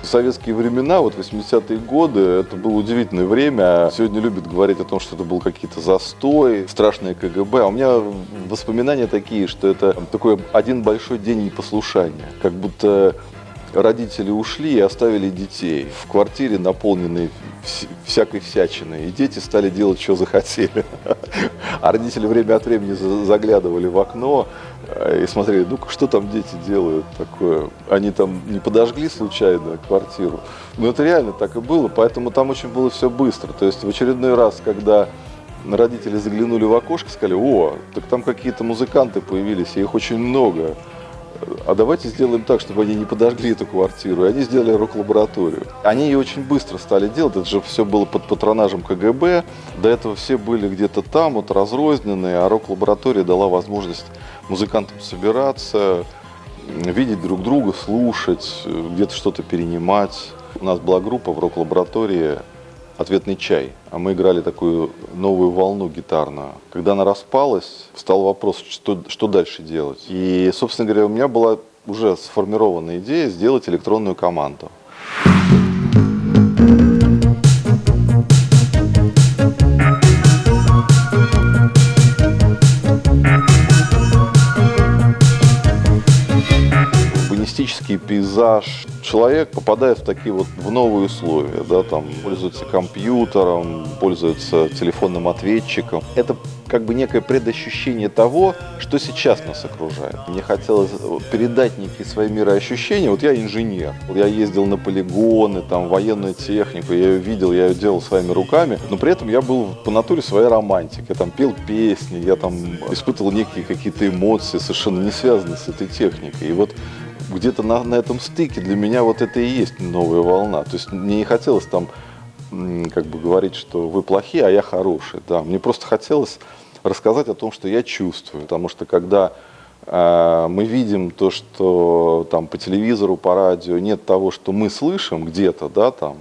В советские времена, вот 80-е годы, это было удивительное время. Сегодня любят говорить о том, что это был какие-то застой, страшное КГБ. А у меня воспоминания такие, что это такой один большой день непослушания. Как будто родители ушли и оставили детей в квартире, наполненной всякой всячиной. И дети стали делать, что захотели. А родители время от времени заглядывали в окно и смотрели, ну что там дети делают такое. Они там не подожгли случайно квартиру. Но это реально так и было, поэтому там очень было все быстро. То есть в очередной раз, когда родители заглянули в окошко, сказали, о, так там какие-то музыканты появились, и их очень много. А давайте сделаем так, чтобы они не подожгли эту квартиру. И они сделали рок-лабораторию. Они ее очень быстро стали делать. Это же все было под патронажем КГБ. До этого все были где-то там, вот разрозненные. А рок-лаборатория дала возможность музыкантам собираться, видеть друг друга, слушать, где-то что-то перенимать. У нас была группа в рок-лаборатории «Ответный чай», а мы играли такую новую волну гитарную. Когда она распалась, встал вопрос, что дальше делать. И, собственно говоря, у меня была уже сформирована идея сделать электронную команду. Урбанистический пейзаж. Человек попадает в такие вот в новые условия, да, там пользуется компьютером, пользуется телефонным ответчиком. Это как бы некое предощущение того, что сейчас нас окружает. Мне хотелось передать некие свои мироощущения. Вот я инженер, я ездил на полигоны, там военную технику, я ее видел, я ее делал своими руками, но при этом я был по натуре своей романтик. Я там пел песни, я там испытывал некие какие-то эмоции, совершенно не связанные с этой техникой. И вот где-то на этом стыке для меня вот это и есть новая волна. То есть мне не хотелось там как бы говорить, что вы плохие, а я хороший. Да. Мне просто хотелось рассказать о том, что я чувствую. Потому что когда мы видим то, что там по телевизору, по радио нет того, что мы слышим где-то, да, там,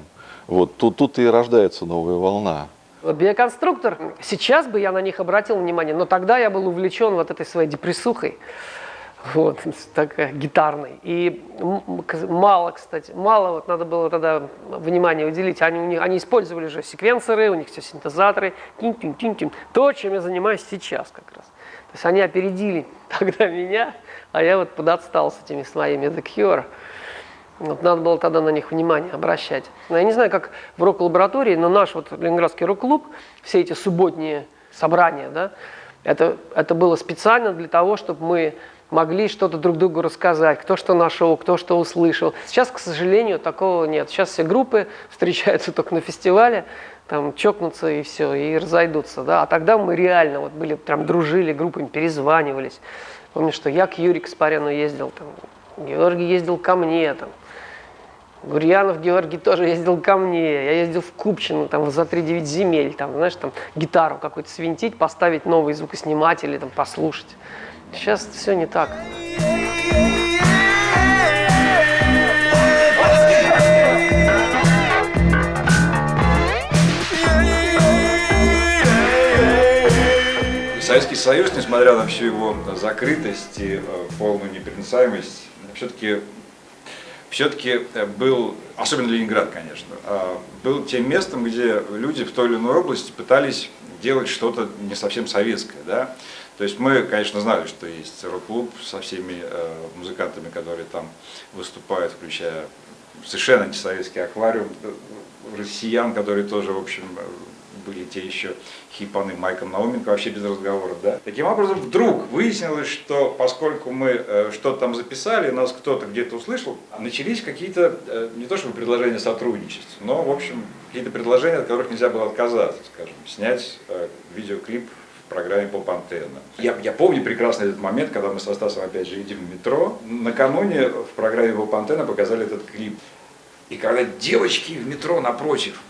вот, тут и рождается новая волна. Биоконструктор, сейчас бы я на них обратил внимание, но тогда я был увлечен вот этой своей депрессухой. Вот, такая гитарной. И мало, кстати, вот надо было тогда внимание уделить. Они использовали же секвенсоры, у них все синтезаторы, то, чем я занимаюсь сейчас как раз. То есть они опередили тогда меня, а я вот подотстал с этими своими The Cure. Вот, надо было тогда на них внимание обращать. Но я не знаю, как в рок-лаборатории, но наш вот Ленинградский рок-клуб, все эти субботние собрания, да, это было специально для того, чтобы мы могли что-то друг другу рассказать, кто что нашел, кто что услышал. Сейчас, к сожалению, такого нет. Сейчас все группы встречаются только на фестивале, там чокнутся и все, и разойдутся. Да? А тогда мы реально вот были, прям дружили, группами перезванивались. Помню, что я к Юрию Каспаряну ездил, там, Георгий ездил ко мне, там, Гурьянов Георгий тоже ездил ко мне, я ездил в Купчино, там, за 3-9 земель, там, знаешь, там, гитару какую-то свинтить, поставить новый звукосниматель, там, послушать. Сейчас все не так. Советский Союз, несмотря на всю его закрытость и полную непроницаемость, все-таки был, особенно Ленинград, конечно, был тем местом, где люди в той или иной области пытались делать что-то не совсем советское. Да? То есть мы, конечно, знали, что есть рок-клуб со всеми музыкантами, которые там выступают, включая совершенно антисоветский аквариум, россиян, которые тоже, в общем, были те еще хипаны, Майкл Науменко, вообще без разговоров. Да? Таким образом, вдруг выяснилось, что поскольку мы что-то там записали, нас кто-то где-то услышал, начались какие-то, не то чтобы предложения сотрудничества, но, в общем, какие-то предложения, от которых нельзя было отказаться, скажем, снять видеоклип в программе «Поп-антенна». Я помню прекрасно этот момент, когда мы со Стасом опять же едем в метро. Накануне в программе «Поп-антенна» показали этот клип. И когда девочки в метро напротив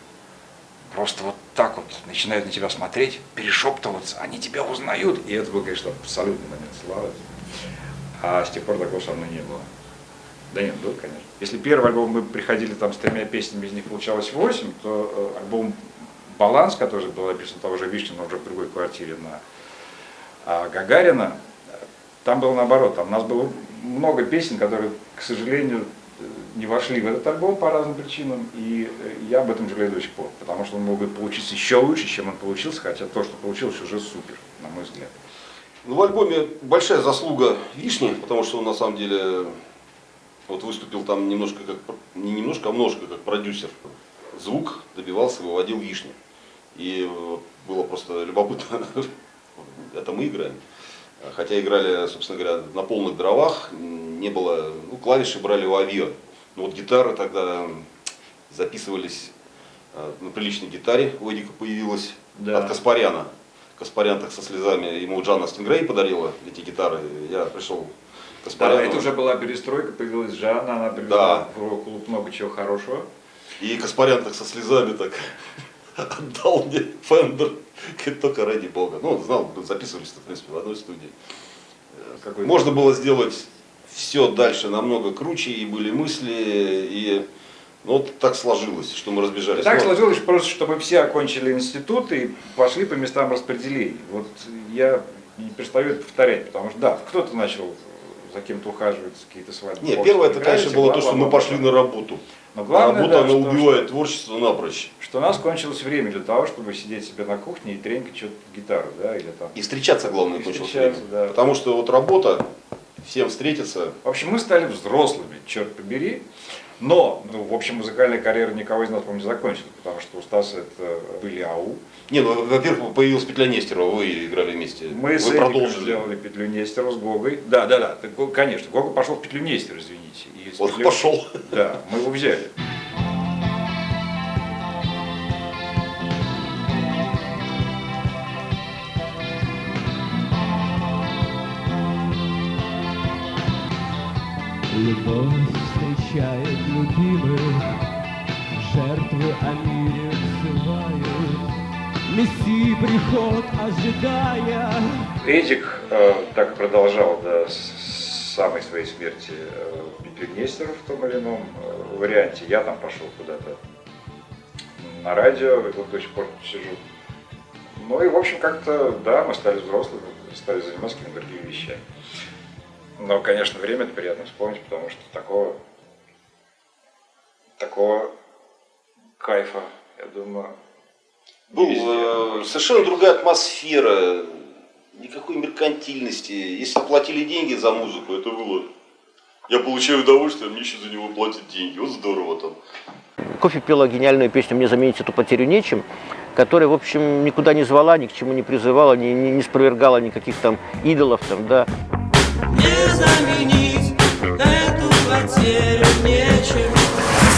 просто вот так вот начинают на тебя смотреть, перешептываться, они тебя узнают. И это был, конечно, абсолютный момент славы. А с тех пор такого со мной не было. Да нет, был, конечно. Если первый альбом мы приходили там с 3 песнями, из них получалось 8, то альбом «Баланс», который был написан того же Вишнина, уже в другой квартире на Гагарина, там было наоборот. Там у нас было много песен, которые, к сожалению, не вошли в этот альбом по разным причинам, и я об этом жалею до сих пор, потому что он мог бы получиться еще лучше, чем он получился, хотя то, что получилось, уже супер, на мой взгляд. Ну, в альбоме большая заслуга Вишни, потому что он на самом деле вот выступил там немножко как, не немножко, а множко как продюсер. Звук добивался, выводил Вишни. И было просто любопытно, это мы играем. Хотя играли, собственно говоря, на полных дровах, не было, ну, клавиши брали у Авиа. Но вот гитары тогда записывались на приличной гитаре, у Эдика появилась, да, от Каспаряна. Каспарян так со слезами, ему Джанна Стингрей подарила эти гитары, я пришел к Каспаряну. Да, это уже была перестройка, появилась Жанна, она привела в рок-клуб много чего хорошего. И Каспарян так со слезами так отдал мне Фендер, только ради бога. Ну, он знал, записывались, в принципе, в одной студии. Можно было сделать все дальше намного круче, и были мысли, и ну, вот так сложилось, что мы разбежались. Так сложилось просто, что мы все окончили институт и пошли по местам распределений. Вот я не перестаю это повторять, потому что да, кто-то начал за кем-то ухаживать, какие-то свадьбы. Нет, первое, это, конечно, было то, что мы пошли на работу. Но главное, работа, она убивает творчество напрочь. Что у нас кончилось время для того, чтобы сидеть себе на кухне и тренькать что-то гитару, да, или там. И встречаться, главное, кончилось время. Да. Потому что вот работа, всем встретиться. В общем, мы стали взрослыми, черт побери. Но, ну, в общем, музыкальная карьера никого из нас, по-моему, не закончила, потому что у Стаса это были АУ. Не, ну, во-первых, появилась петля Нестерова, вы играли вместе. Мы с Эдиком сделали петлю Нестерова с Гогой. Да, конечно, Гога пошел в петлю Нестера, извините. И вот пошел. Да, мы его взяли. Любовь встречает любимых, жертвы о мире взывают, Мессии приход ожидая. Эдик так продолжал до самой своей смерти петлю Нестера в том или ином варианте. Я там пошел куда-то на радио, и вот до сих пор сижу. Ну и в общем как-то, да, мы стали взрослыми, стали заниматься какими-то другими вещами. Но, конечно, время это приятно вспомнить, потому что такого кайфа, я думаю, была совершенно другая атмосфера, никакой меркантильности. Если платили деньги за музыку, это было. Я получаю удовольствие, мне еще за него платят деньги. Вот здорово там. Кофе пела гениальную песню «Мне заменить эту потерю нечем», которая, в общем, никуда не звала, ни к чему не призывала, не спровергала никаких там идолов. Там, да. не заменить эту потерю нечем.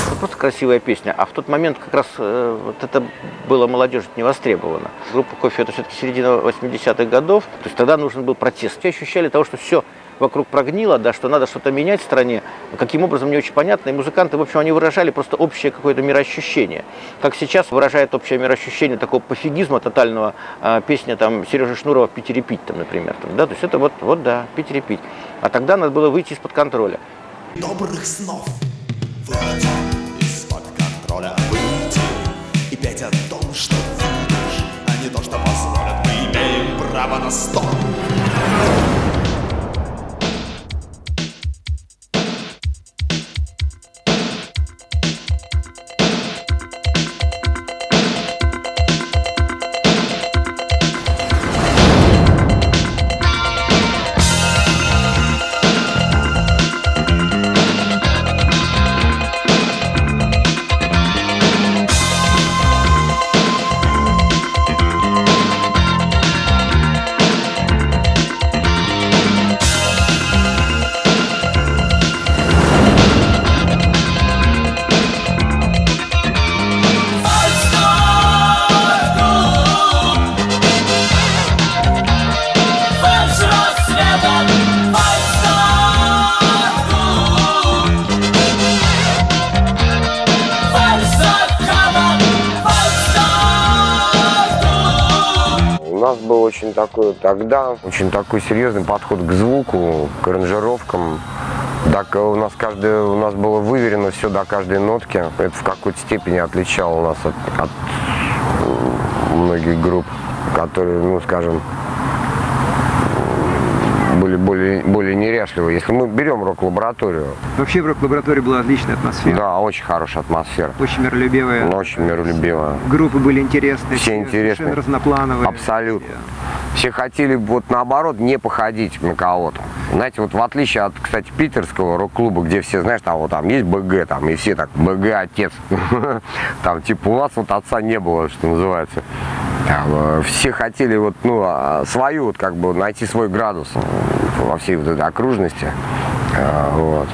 Это просто красивая песня. А в тот момент как раз вот это было молодежью не востребовано. Группа «Кофе» — это все-таки середина 80-х годов. То есть тогда нужен был протест. Все ощущали того, что все вокруг прогнило, да, что надо что-то менять в стране. Каким образом, не очень понятно. И музыканты, в общем, они выражали просто общее какое-то мироощущение. Как сейчас выражает общее мироощущение такого пофигизма тотального песня там Сережи Шнурова «Пить и репить», там, например. Там, да? То есть это вот да, пить и репить. А тогда надо было выйти из-под контроля. Добрых снов выйти из-под контроля, выйти и петь о том, что видишь, а не то, что позволят. Мы имеем право на стон. У нас был очень такой тогда, очень такой серьезный подход к звуку, к аранжировкам. Так у нас было выверено все до каждой нотки. Это в какой-то степени отличало нас от многих групп, которые, ну, скажем, были более неряшливые. Если мы берем рок-лабораторию. Вообще в рок-лаборатории была отличная атмосфера. Да, очень хорошая атмосфера. Очень миролюбивая. Очень миролюбивая. Группы были интересные. Все интересные. Совершенно разноплановые. Абсолютно. Все хотели, вот наоборот, не походить на кого-то. Знаете, вот в отличие от, кстати, питерского рок-клуба, где все, знаешь, там есть БГ, там, и все так, БГ отец. Там, типа, у нас вот отца не было, что называется. Там, все хотели вот, ну, свою, вот, как бы, найти свой градус во всей вот этой окружности. Вот.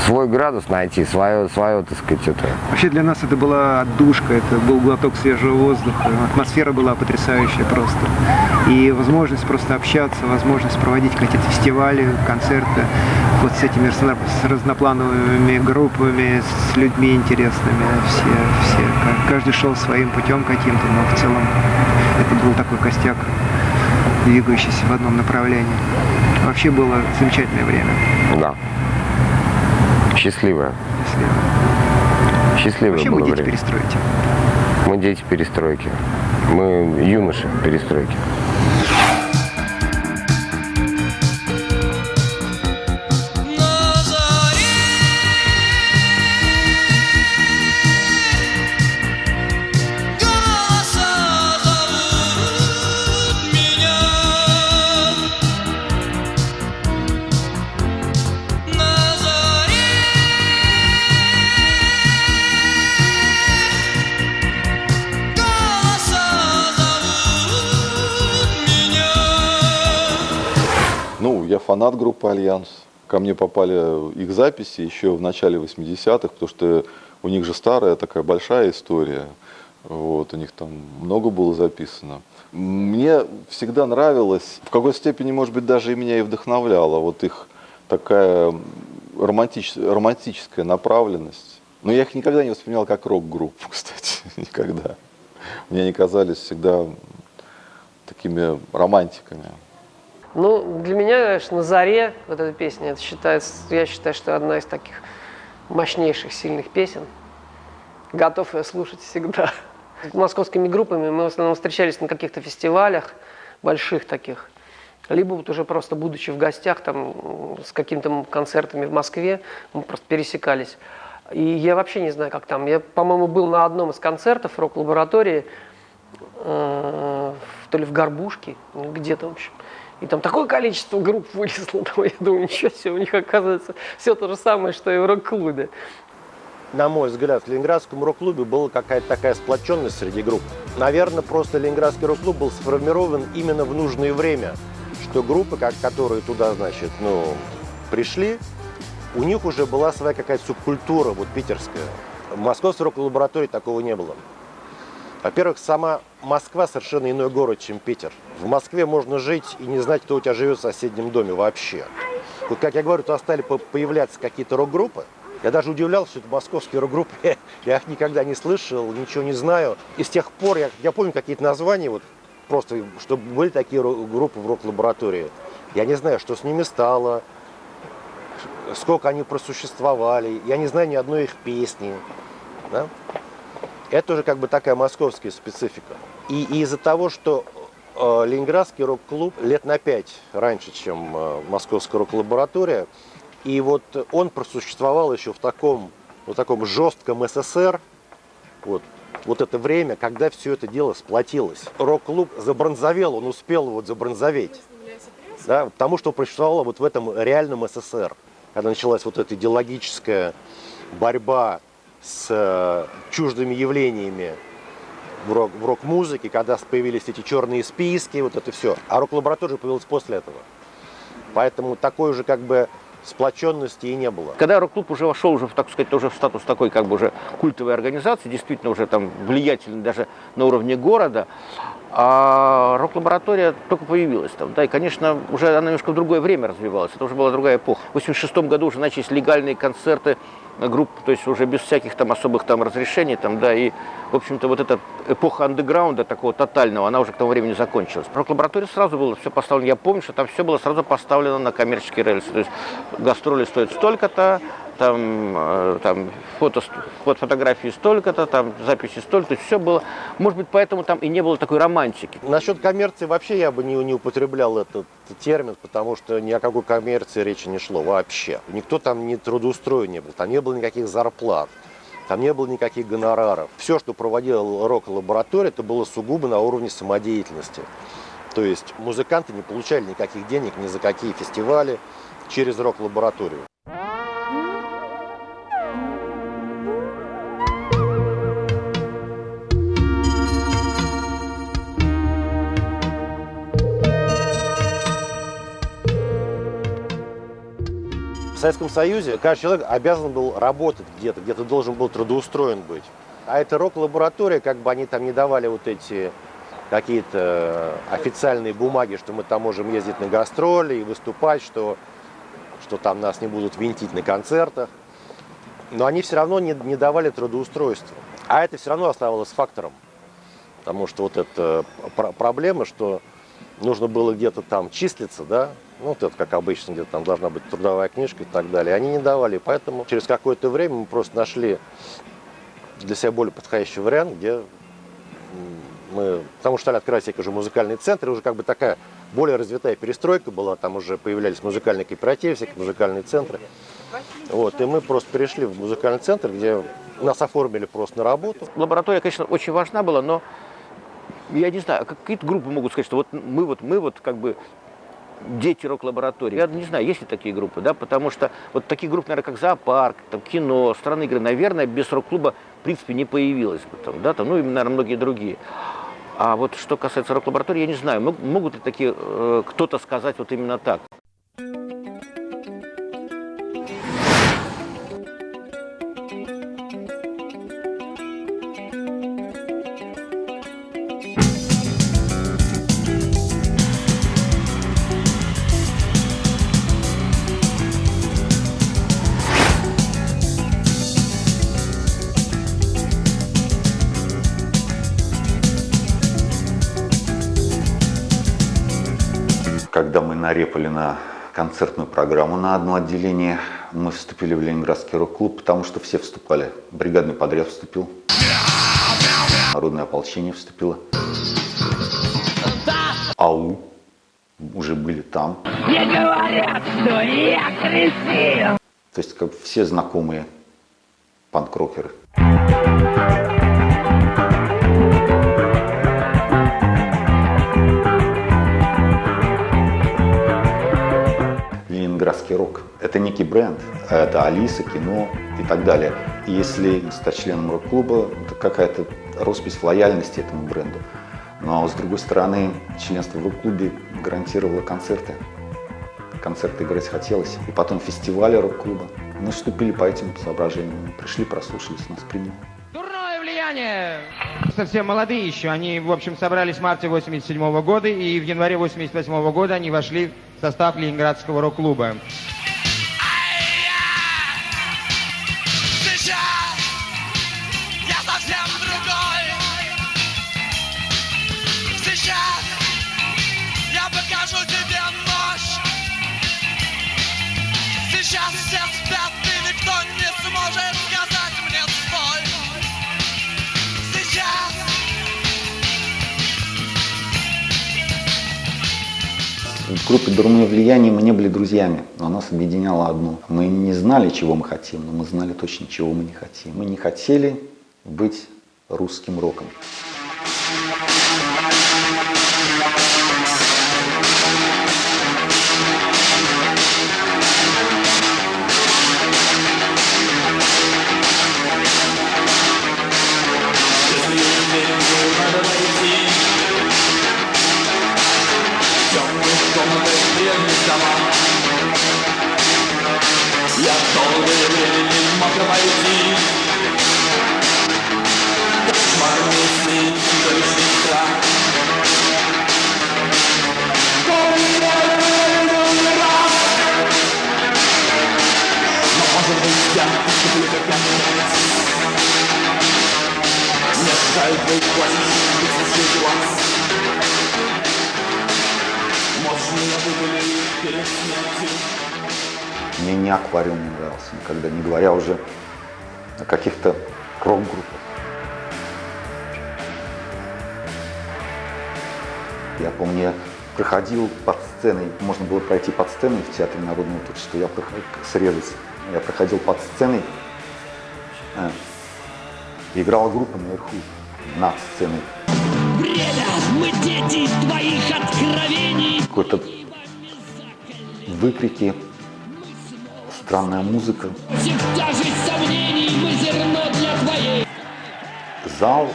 Свой градус найти, свое, так сказать, это. Вообще для нас это была отдушка, это был глоток свежего воздуха, атмосфера была потрясающая просто. И возможность просто общаться, возможность проводить какие-то фестивали, концерты вот с этими разноплановыми группами, с людьми интересными, каждый шел своим путем каким-то, но в целом это был такой костяк, двигающийся в одном направлении. Вообще было замечательное время. Да. Счастливое. Счастливое вообще было мы дети время. перестройки. Мы дети перестройки. Мы юноши перестройки. Ну, я фанат группы «Альянс». Ко мне попали их записи еще в начале 80-х, потому что у них же старая такая большая история. Вот, у них там много было записано. Мне всегда нравилось, в какой степени, может быть, даже и меня и вдохновляла вот их такая романтическая направленность. Но я их никогда не воспринимал как рок-группу, кстати, никогда. Мне они казались всегда такими романтиками. Ну, для меня, конечно, «На заре» вот эта песня, я считаю, что одна из таких мощнейших, сильных песен. Готов ее слушать всегда. С московскими группами мы в основном встречались на каких-то фестивалях, больших таких. Либо вот уже просто будучи в гостях там с какими-то концертами в Москве, мы просто пересекались. И я вообще не знаю, как там. Я, по-моему, был на одном из концертов рок-лаборатории, то ли в Горбушке, где-то, в общем. И там такое количество групп вылезло, там, я думаю, ничего себе, у них оказывается все то же самое, что и в рок-клубе. На мой взгляд, в Ленинградском рок-клубе была какая-то такая сплоченность среди групп. Наверное, просто Ленинградский рок-клуб был сформирован именно в нужное время, что группы, которые туда, значит, пришли, у них уже была своя какая-то субкультура, вот питерская. В московской рок-лаборатории такого не было. Во-первых, сама Москва совершенно иной город, чем Питер. В Москве можно жить и не знать, кто у тебя живет в соседнем доме вообще. Вот как я говорю, туда стали появляться какие-то рок-группы. Я даже удивлялся, что это московские рок-группы. Я их никогда не слышал, ничего не знаю. И с тех пор я помню какие-то названия, вот просто, что были такие группы в рок-лаборатории. Я не знаю, что с ними стало, сколько они просуществовали. Я не знаю ни одной их песни. Да? Это уже как бы такая московская специфика. И из-за того, что Ленинградский рок-клуб лет на 5 раньше, чем московская рок-лаборатория, и вот он просуществовал еще в таком жестком СССР, вот это время, когда все это дело сплотилось. Рок-клуб забронзовел, он успел забронзоветь, да, потому что он просуществовал вот в этом реальном СССР, когда началась вот эта идеологическая борьба с чуждыми явлениями в рок-музыке, когда появились эти черные списки, вот это все. А рок-лаборатория появилась после этого. Поэтому такой уже как бы сплоченности и не было. Когда рок-клуб уже вошел уже, так сказать, уже в статус такой как бы уже культовой организации, действительно уже там влиятельной даже на уровне города, а рок-лаборатория только появилась там, да, и, конечно, уже она немножко в другое время развивалась, это уже была другая эпоха. В 1986 году уже начались легальные концерты групп, то есть уже без всяких там особых там разрешений, там, да, и, в общем-то, вот эта эпоха андеграунда такого тотального, она уже к тому времени закончилась. В рок-лаборатории сразу было все поставлено, я помню, что там все было сразу поставлено на коммерческие рельсы, то есть гастроли стоят столько-то, там фотографии столько-то, там записи столько, то есть все было, может быть, поэтому там и не было такой романтики. Насчет коммерции вообще я бы не употреблял этот термин, потому что ни о какой коммерции речи не шло вообще. Никто там не трудоустроен не был, там не было никаких зарплат, там не было никаких гонораров. Все, что проводила рок-лаборатория, это было сугубо на уровне самодеятельности. То есть музыканты не получали никаких денег ни за какие фестивали через рок-лабораторию. В Советском Союзе каждый человек обязан был работать где-то должен был трудоустроен быть. А эта рок-лаборатория, как бы они там не давали вот эти какие-то официальные бумаги, что мы там можем ездить на гастроли и выступать, что там нас не будут винтить на концертах. Но они все равно не давали трудоустройства. А это все равно оставалось фактором. Потому что вот эта проблема, что нужно было где-то там числиться, да, вот это, как обычно, где-то там должна быть трудовая книжка и так далее. Они не давали, поэтому через какое-то время мы просто нашли для себя более подходящий вариант, где мы, потому что стали открывать всякие уже музыкальные центры, уже как бы такая более развитая перестройка была, там уже появлялись музыкальные кооперативы, всякие музыкальные центры. Вот, и мы просто перешли в музыкальный центр, где нас оформили просто на работу. Лаборатория, конечно, очень важна была, но я не знаю, какие-то группы могут сказать, что вот мы как бы дети рок-лаборатории. Я не знаю, есть ли такие группы, да, потому что вот таких групп, наверное, как «Зоопарк», там, «Кино», «Страны игры», наверное, без рок-клуба, в принципе, не появилось бы там, да, там, ну и, наверное, многие другие. А вот что касается рок-лаборатории, я не знаю, могут ли такие кто-то сказать вот именно так. Когда мы нарепали на концертную программу на одно отделение, мы вступили в Ленинградский рок-клуб, потому что все вступали. Бригадный подряд вступил, народное ополчение вступило, АУ уже были там. Не говорят, что я красив! То есть как все знакомые панк-рокеры. Ленинградский рок – это некий бренд, это Алиса, Кино и так далее. И если стать членом рок-клуба, это какая-то роспись лояльности этому бренду. Но с другой стороны, членство в рок-клубе гарантировало концерты. Концерты играть хотелось. И потом фестивали рок-клуба. Мы вступили по этим соображениям. Пришли, прослушались, нас приняли. Дурное влияние! Совсем молодые еще. Они, в общем, собрались в марте 87 года, и в январе 88 года они вошли в состав Ленинградского рок-клуба. Сейчас все спят, и никто не сможет сказать мне стой. Сейчас. В группе «Дурное влияние» мы не были друзьями, но нас объединяло одно. Мы не знали, чего мы хотим, но мы знали точно, чего мы не хотим. Мы не хотели быть русским роком. Я долгое время не мог обойти кошмарные сны чудовищный страх. Но может быть я поступлю как конец. Мне жаль твоих высохший глаз. Может меня выпали перед смертью. Мне ни «Аквариум» не нравился никогда, не говоря уже о каких-то рок-группах. Я помню, я проходил под сценой, можно было пройти под сценой в Театре народного творчества, я срезаться. Я проходил под сценой, играла группа наверху, над сценой. Время, мы дети твоих откровений. Какой-то выкрики, странная музыка. Зал,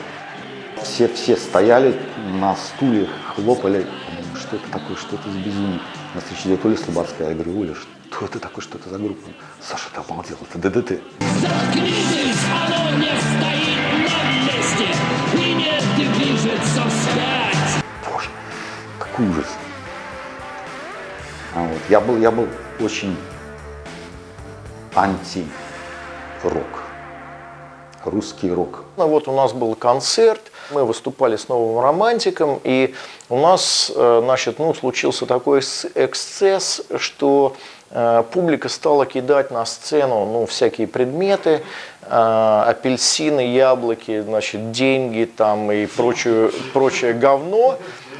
все стояли на стульях, хлопали. Что это такое, что это за безумие? На встрече идет Оля Слободская. Я говорю: Оля, что это такое, что это за группа? Саша, ты обалдел, это ДДТ. Заткнитесь, оно не стоит на месте и не движется вспять. Боже, какой ужас. Я был очень анти-рок, русский рок. Вот у нас был концерт, мы выступали с «Новым романтиком», и у нас, значит, случился такой эксцесс, что публика стала кидать на сцену всякие предметы, апельсины, яблоки, значит, деньги там и прочее говно.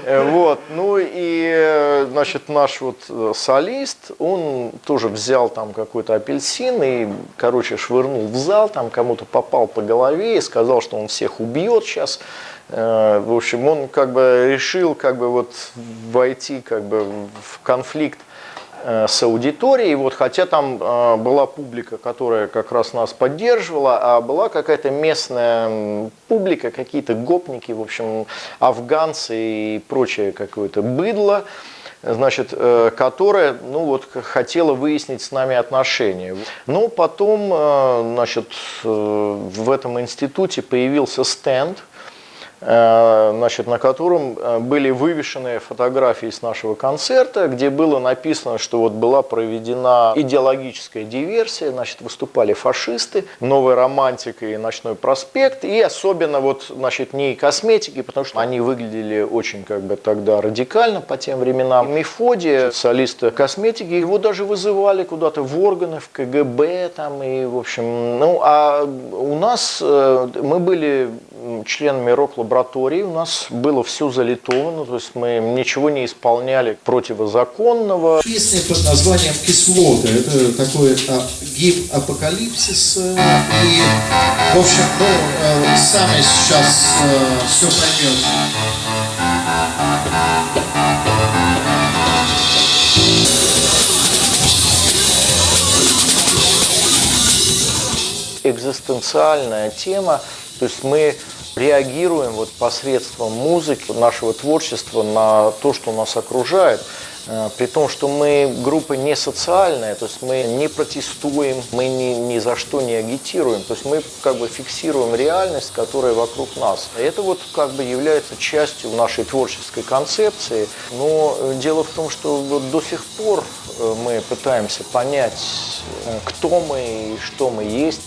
Вот, и, значит, наш солист, он тоже взял там какой-то апельсин и, швырнул в зал, там кому-то попал по голове и сказал, что он всех убьет сейчас. В общем, он решил войти в конфликт с аудиторией, хотя там была публика, которая как раз нас поддерживала, а была какая-то местная публика, какие-то гопники, в общем, афганцы и прочее какое-то быдло, значит, которая, хотела выяснить с нами отношения. Но потом, значит, в этом институте появился стенд, значит, на котором были вывешены фотографии с нашего концерта, где было написано, что была проведена идеологическая диверсия, значит, выступали фашисты, «Новая романтика» и «Ночной проспект», и особенно значит, не косметики, потому что они выглядели очень тогда радикально по тем временам. Мефодий, солист косметики, его даже вызывали куда-то в органы, в КГБ там, и в общем, а у нас мы были членами рок-лаборатории, у нас было все залитовано, то есть мы ничего не исполняли противозаконного. Песня под названием «Кислота». Это такой гимн апокалипсиса. И, в общем, сами сейчас все поймете. Экзистенциальная тема, то есть мы реагируем вот посредством музыки, нашего творчества на то, что нас окружает. При том, что мы группа не социальная, то есть мы не протестуем, мы ни за что не агитируем, то есть мы как бы фиксируем реальность, которая вокруг нас. Это вот как бы является частью нашей творческой концепции, но дело в том, что вот до сих пор мы пытаемся понять, кто мы и что мы есть.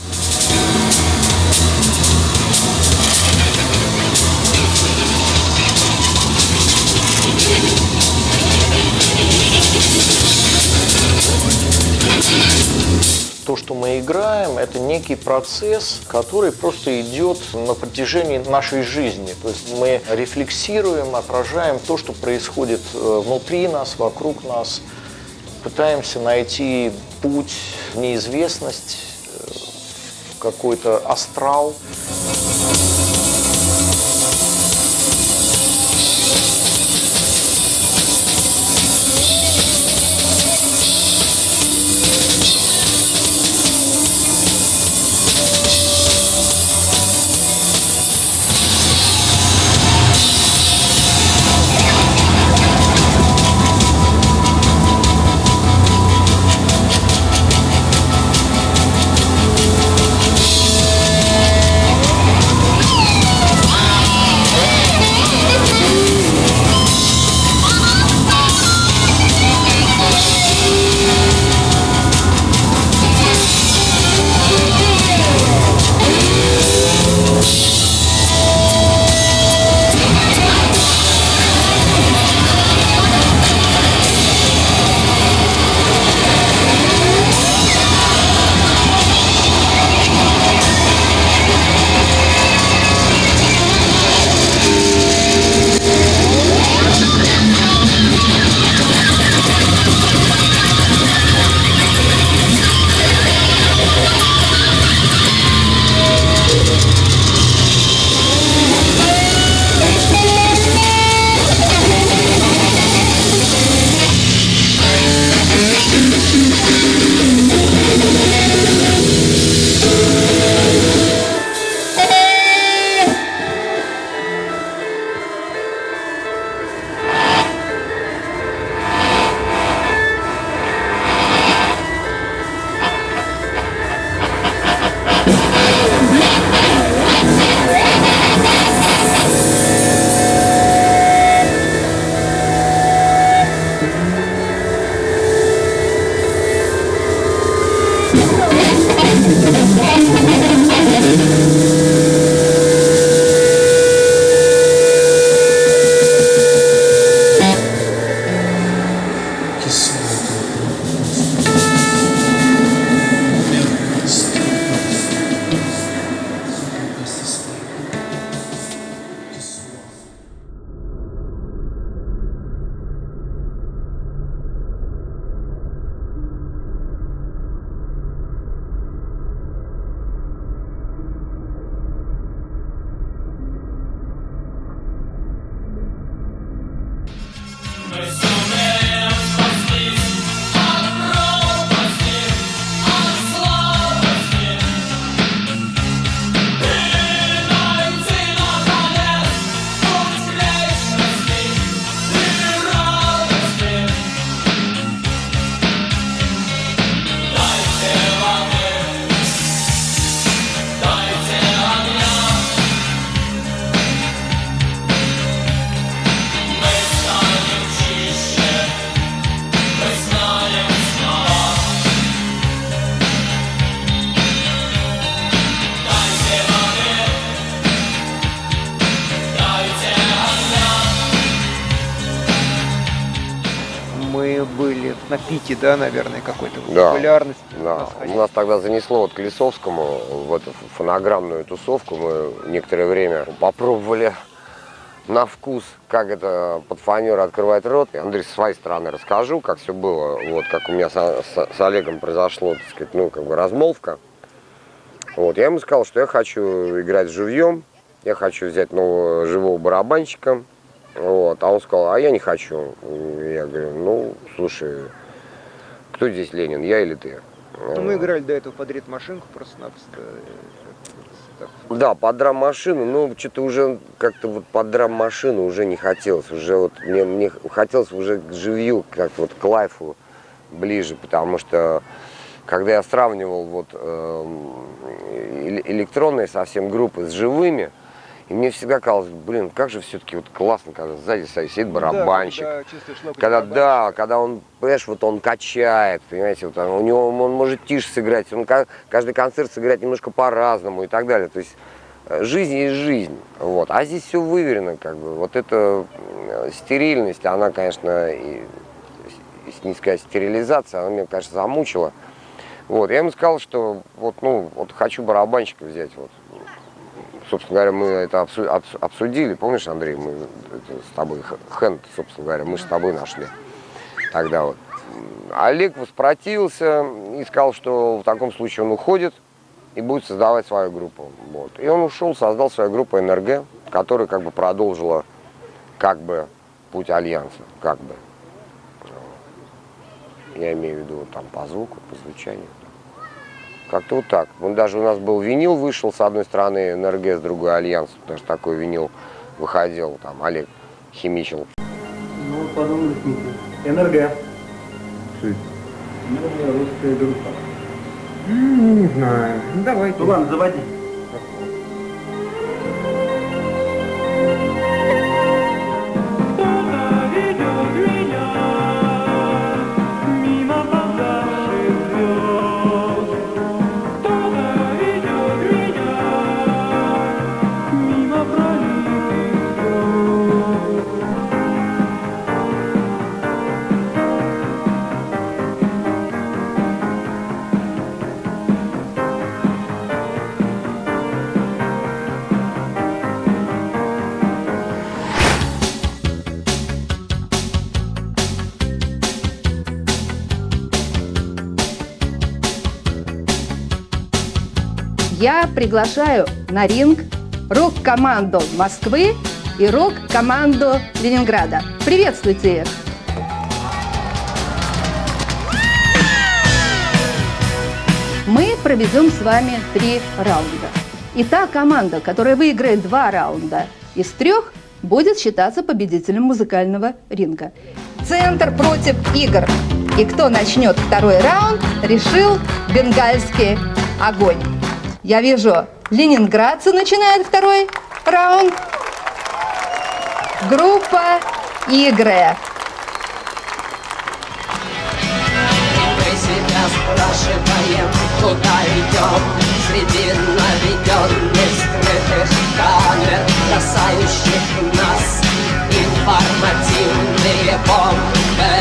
То, что мы играем, это некий процесс, который просто идет на протяжении нашей жизни. То есть мы рефлексируем, отражаем то, что происходит внутри нас, вокруг нас. Пытаемся найти путь в неизвестность, в какой-то астрал. Были на пике, да, наверное, какой-то Да, популярности. да. У нас тогда занесло вот к Лисовскому в эту фонограммную тусовку. Мы некоторое время попробовали на вкус, как это под фанеру открывает рот. Андрей, с своей стороны расскажу, как все было, вот как у меня с Олегом произошло, так сказать, ну, как бы размолвка. Вот, я ему сказал, что я хочу играть живьем, я хочу взять нового живого барабанщика. Вот, а он сказал, а я не хочу. Я говорю, ну, слушай, кто здесь Ленин, я или ты? Ну, мы играли до этого под ритм-машинку просто-напросто. концертах. Да, под драм-машину, но что-то уже как-то вот под драм-машину уже не хотелось. Уже вот мне хотелось уже к живью, как вот к лайфу ближе, потому что когда я сравнивал вот электронные совсем группы с живыми, и мне всегда казалось, блин, как же все-таки вот классно, когда сзади сидит барабанщик. Когда он, понимаешь, вот он качает, понимаете, вот у него он может тише сыграть, он каждый концерт сыграть немножко по-разному и так далее. То есть жизнь есть жизнь. Вот. А здесь все выверено, как бы. Вот эта стерильность, она, конечно, если не сказать стерилизация, она меня, конечно, замучила. Вот. Я ему сказал, что вот хочу барабанщика взять. Вот. Собственно говоря, мы это обсудили. Помнишь, Андрей, мы это с тобой, Хэнд, собственно говоря, мы же с тобой нашли тогда вот. Олег воспротивился и сказал, что в таком случае он уходит и будет создавать свою группу. Вот. И он ушел, создал свою группу НРГ, которая как бы продолжила как бы путь Альянса, как бы. Я имею в виду там по звуку, по звучанию. Как-то вот так. Даже у нас был винил, вышел с одной стороны НРГ, с другой Альянс. Потому что такой винил выходил, там Олег химичил. Ну, подумали, НРГ. Русская группа. Не знаю. Ну, давайте. Ну ладно, заводи. Я приглашаю на ринг рок-команду Москвы и рок-команду Ленинграда. Приветствуйте их! Мы проведем с вами 3 раунда. И та команда, которая выиграет 2 раунда из 3, будет считаться победителем музыкального ринга. Центр против игр. И кто начнет 2-й раунд, решил бенгальский огонь. Я вижу, ленинградцы начинают 2-й раунд. Группа «Игры». Мы себя спрашиваем, куда идем, среди наведенных скрытых камер, бросающих нас информативные бомбы.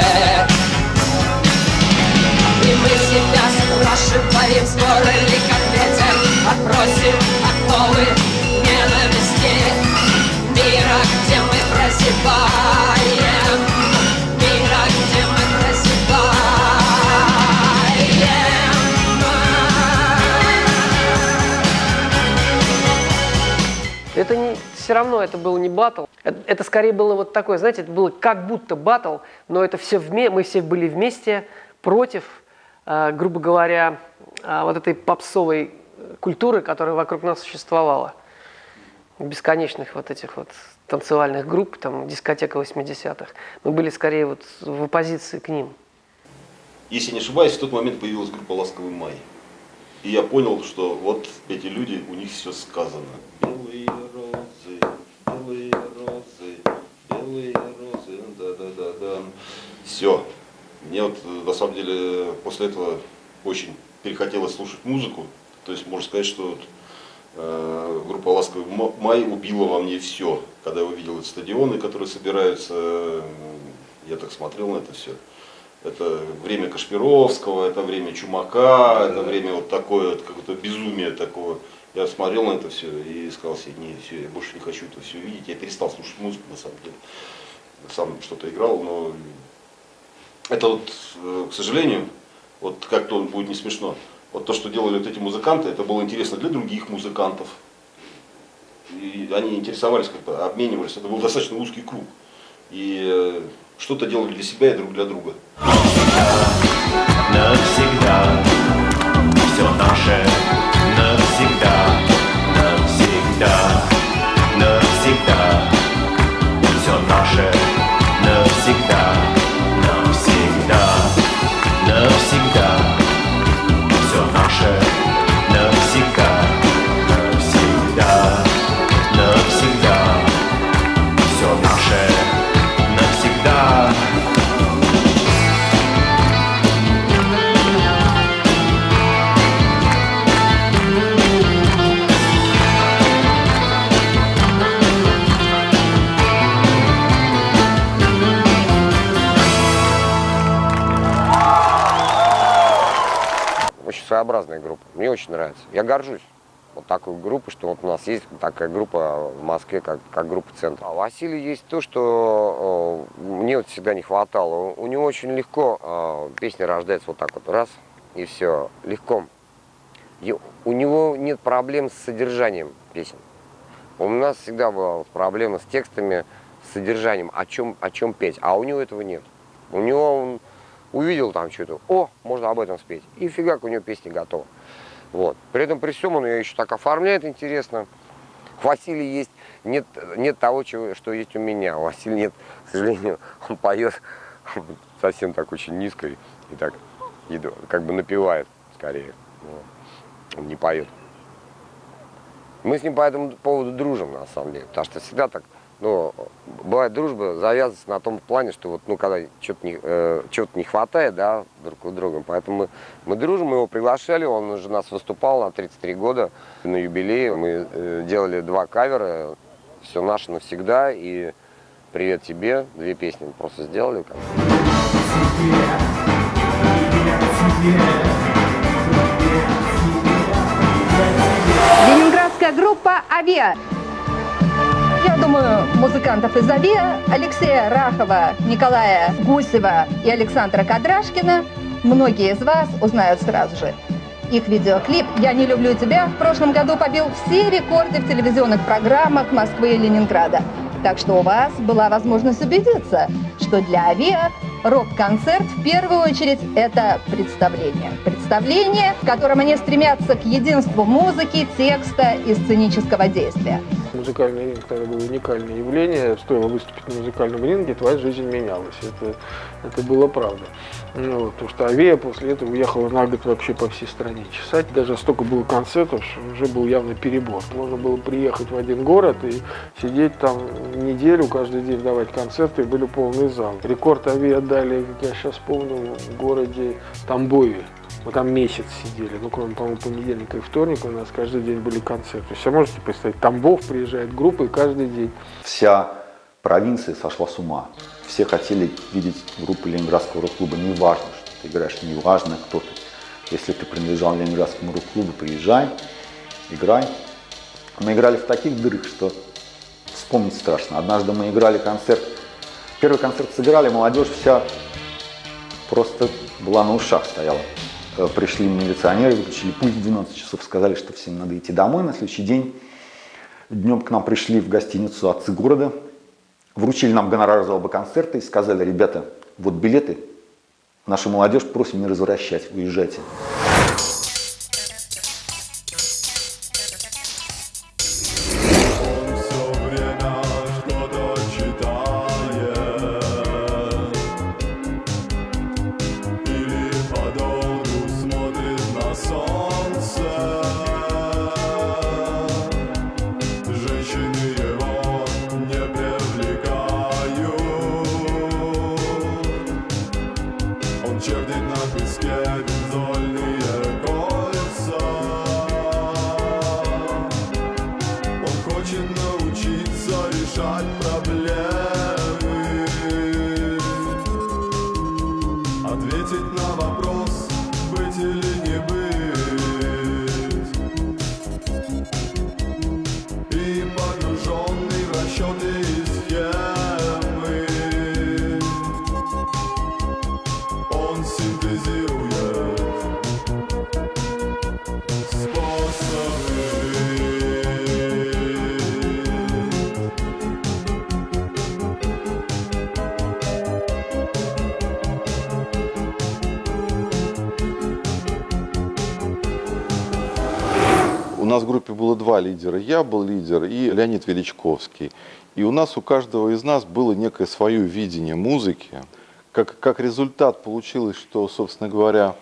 И мы себя спрашиваем, скоро ли как ветер отбросим оковы ненависти мира, где мы прозябаем, мира, где мы прозябаем. Это не, все равно это был не баттл. Это скорее было вот такое, знаете, это было как будто баттл, но это все мы все были вместе против, грубо говоря, вот этой попсовой культуры, которая вокруг нас существовала. Бесконечных вот этих вот танцевальных групп, там, дискотека 80-х. Мы были скорее вот в оппозиции к ним. Если не ошибаюсь, в тот момент появилась группа «Ласковый май». И я понял, что вот эти люди, у них все сказано. Белые розы, белые розы, белые розы, да-да-да-да. Все. Мне вот на самом деле после этого очень перехотелось слушать музыку. То есть можно сказать, что группа «Ласковый май» убила во мне все. Когда я увидел эти стадионы, которые собираются, я так смотрел на это все. Это время Кашпировского, это время Чумака, это время вот такое, вот, какое-то безумие такого. Я смотрел на это все и сказал себе, не, все, я больше не хочу это все видеть. Я перестал слушать музыку, на самом деле. Сам что-то играл, но это вот, к сожалению, вот как-то будет не смешно. Вот то, что делали вот эти музыканты, это было интересно для других музыкантов. И они интересовались, как-то обменивались. Это был достаточно узкий круг. И что-то делали для себя и друг для друга. Навсегда, все наше навсегда, Очень своеобразная группа. Мне очень нравится. Я горжусь вот такой группой, что вот у нас есть такая группа в Москве, как группа «Центр». А у Василия есть то, что мне вот всегда не хватало. У него очень легко песня рождается вот так вот, раз, и все, легко. И у него нет проблем с содержанием песен. У нас всегда была проблема с текстами, с содержанием, о чем петь. А у него этого нет. У него он увидел там что-то, о, можно об этом спеть. И фигак, у него песня готова. Вот. При этом при всем он ее еще так оформляет интересно. У Василия есть, нет того, что есть у меня. У Василия нет, к сожалению, он поет совсем так очень низко и так как бы напевает скорее. Он не поет. Мы с ним по этому поводу дружим, на самом деле. Потому что всегда так, бывает дружба завязывается на том плане, что вот, когда чего-то не хватает, да, друг у друга. Поэтому мы дружим, мы его приглашали, он уже нас выступал на 33 года на юбилее. Мы делали 2 кавера, «Все наше навсегда» и «Привет тебе». 2 песни мы просто сделали. Ленинградская группа «Авиа». Я думаю, музыкантов из «Авиа» Алексея Рахова, Николая Гусева и Александра Кадрашкина многие из вас узнают сразу же. Их видеоклип «Я не люблю тебя» в прошлом году побил все рекорды в телевизионных программах Москвы и Ленинграда. Так что у вас была возможность убедиться, что для «Авиа» рок-концерт в первую очередь это представление. Представление, в котором они стремятся к единству музыки, текста и сценического действия. Музыкальный ринг тогда было уникальное явление. Стоило выступить на музыкальном ринге, твоя жизнь менялась. Это было правда. Потому что «Авиа» после этого уехала на год вообще по всей стране чесать. Даже столько было концертов, что уже был явно перебор. Можно было приехать в один город и сидеть там неделю, каждый день давать концерты, и были полные залы. Рекорд «Авиа» дали, как я сейчас помню, в городе Тамбове. Мы там месяц сидели, кроме, по-моему, понедельника и вторника у нас каждый день были концерты. То есть, вы можете представить, Тамбов приезжает группа и каждый день. Вся провинция сошла с ума. Все хотели видеть группу Ленинградского рок-клуба. Не важно, что ты играешь, не важно, кто ты. Если ты принадлежал Ленинградскому рок-клубу, приезжай, играй. Мы играли в таких дырах, что вспомнить страшно. Однажды мы играли концерт, первый концерт сыграли, молодежь вся просто была на ушах стояла. Пришли милиционеры, выключили пульт в 12 часов, сказали, что всем надо идти домой. На следующий день днем к нам пришли в гостиницу отцы города, вручили нам гонорар за оба концерта и сказали: ребята, вот билеты, нашу молодежь просим не возвращать, уезжайте. У нас в группе было 2 лидера. Я был лидер и Леонид Величковский. И у каждого из нас было некое свое видение музыки. Как результат получилось, что, собственно говоря,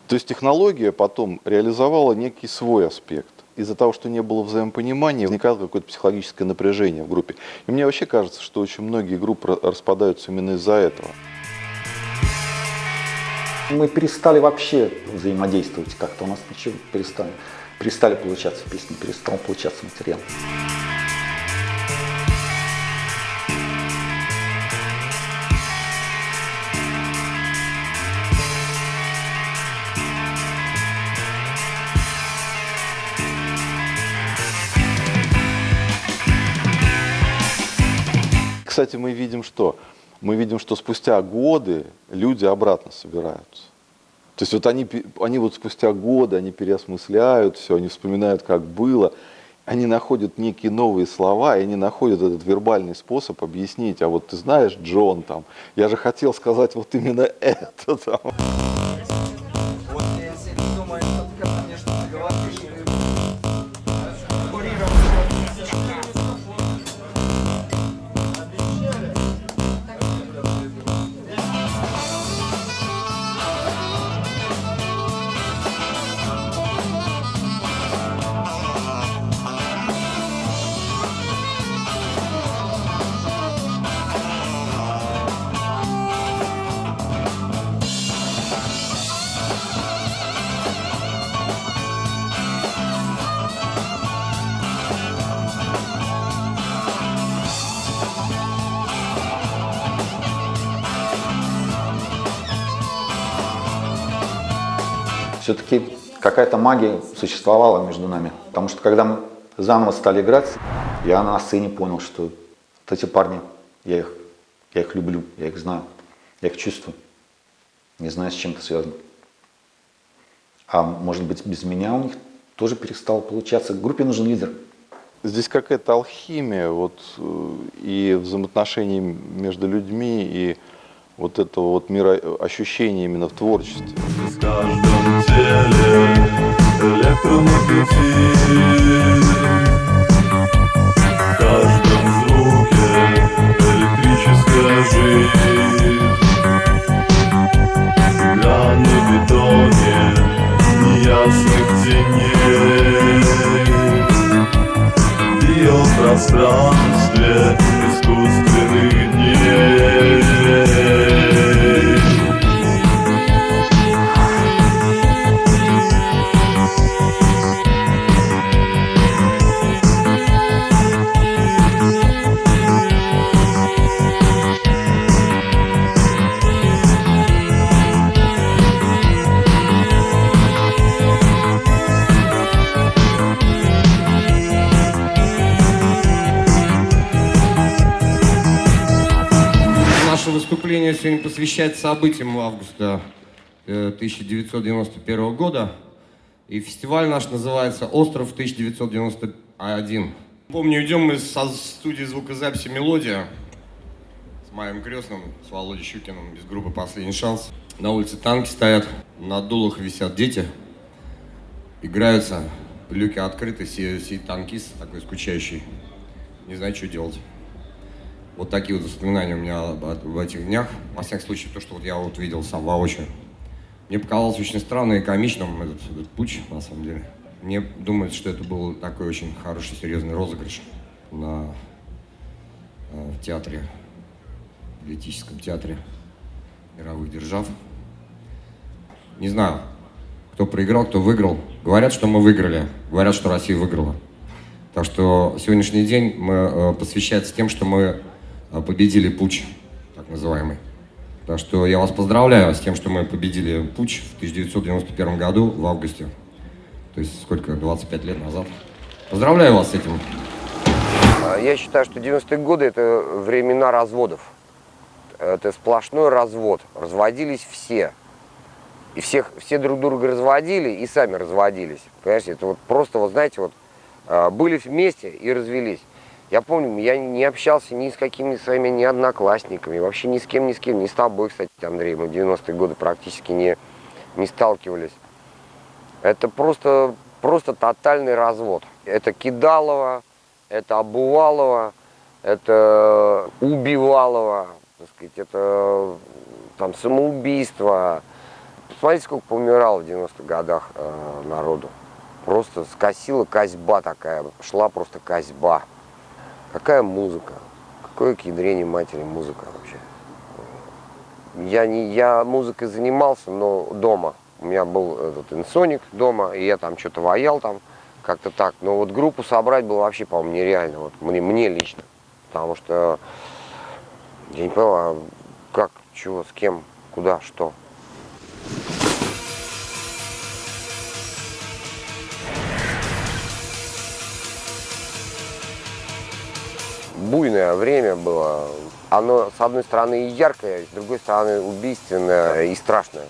то есть технология потом реализовала некий свой аспект. из-за того, что не было взаимопонимания, возникало какое-то психологическое напряжение в группе. И мне вообще кажется, что очень многие группы распадаются именно из-за этого. Мы перестали вообще взаимодействовать как-то, у нас ничего перестали получаться песни, перестал получаться материал. Кстати, мы видим что? Мы видим, что спустя годы люди обратно собираются. То есть вот они вот спустя годы, они переосмысляют все, они вспоминают, как было, они находят некие новые слова, и они находят этот вербальный способ объяснить. А вот ты знаешь, Джон, там, я же хотел сказать вот именно это. Там. Вот если ты думаешь, что ты ко мне что-то говоришь, Все-таки какая-то магия существовала между нами. Потому что когда мы заново стали играть, я на сцене понял, что вот эти парни, я их люблю, я их знаю, я их чувствую. Не знаю, с чем это связано. А может быть, без меня у них тоже перестало получаться. Группе нужен лидер. Здесь какая-то алхимия вот, и взаимоотношений между людьми, и вот этого вот мироощущения именно в творчестве. В каждом теле электромагнетизм, в каждом звуке электрическая жизнь. Игра на бетоне неясных теней, в биопространстве искусственных дней. Наше выступление сегодня посвящается событиям августа 1991 года. И фестиваль наш называется «Остров 1991». Помню, идем мы со студии звукозаписи «Мелодия» с моим крестным, с Володей Щукиным из группы «Последний шанс». На улице танки стоят, на дулах висят дети, играются, люки открыты, сидит танкист такой скучающий, не знает, что делать. Вот такие вот воспоминания у меня в этих днях. Во всяком случае, то, что вот я вот видел сам воочию. Мне показалось очень странным и комичным этот путч, на самом деле. Мне думается, что это был такой очень хороший, серьезный розыгрыш в театре, в Летическом театре мировых держав. Не знаю, кто проиграл, кто выиграл. Говорят, что мы выиграли, говорят, что Россия выиграла. Так что сегодняшний день посвящается тем, что мы победили путч, так называемый. Так что я вас поздравляю с тем, что мы победили путч в 1991 году, в августе. То есть сколько, 25 лет назад. Поздравляю вас с этим. Я считаю, что 90-е годы – это времена разводов. Это сплошной развод. Разводились все. И все друг друга разводили и сами разводились. Понимаете, это вот просто, вот знаете, вот были вместе и развелись. Я помню, я не общался ни с какими своими ни одноклассниками, вообще ни с кем, ни с тобой, кстати, Андрей, мы в 90-е годы практически не сталкивались. Это просто тотальный развод. Это Кидалово, это Обувалово, это Убивалово, так сказать, это там самоубийство. Посмотрите, сколько поумирало в 90-х годах народу. Просто скосила козьба такая, шла просто козьба. Какая музыка, какое к ядрене матери музыка вообще. Я музыкой занимался, но дома. У меня был этот инсоник дома, и я там что-то ваял там, как-то так. Но вот группу собрать было вообще, по-моему, нереально. Вот мне лично. Потому что я не понял, как, чего, с кем, куда, что. Буйное время было. Оно, с одной стороны, и яркое, с другой стороны, убийственное и страшное.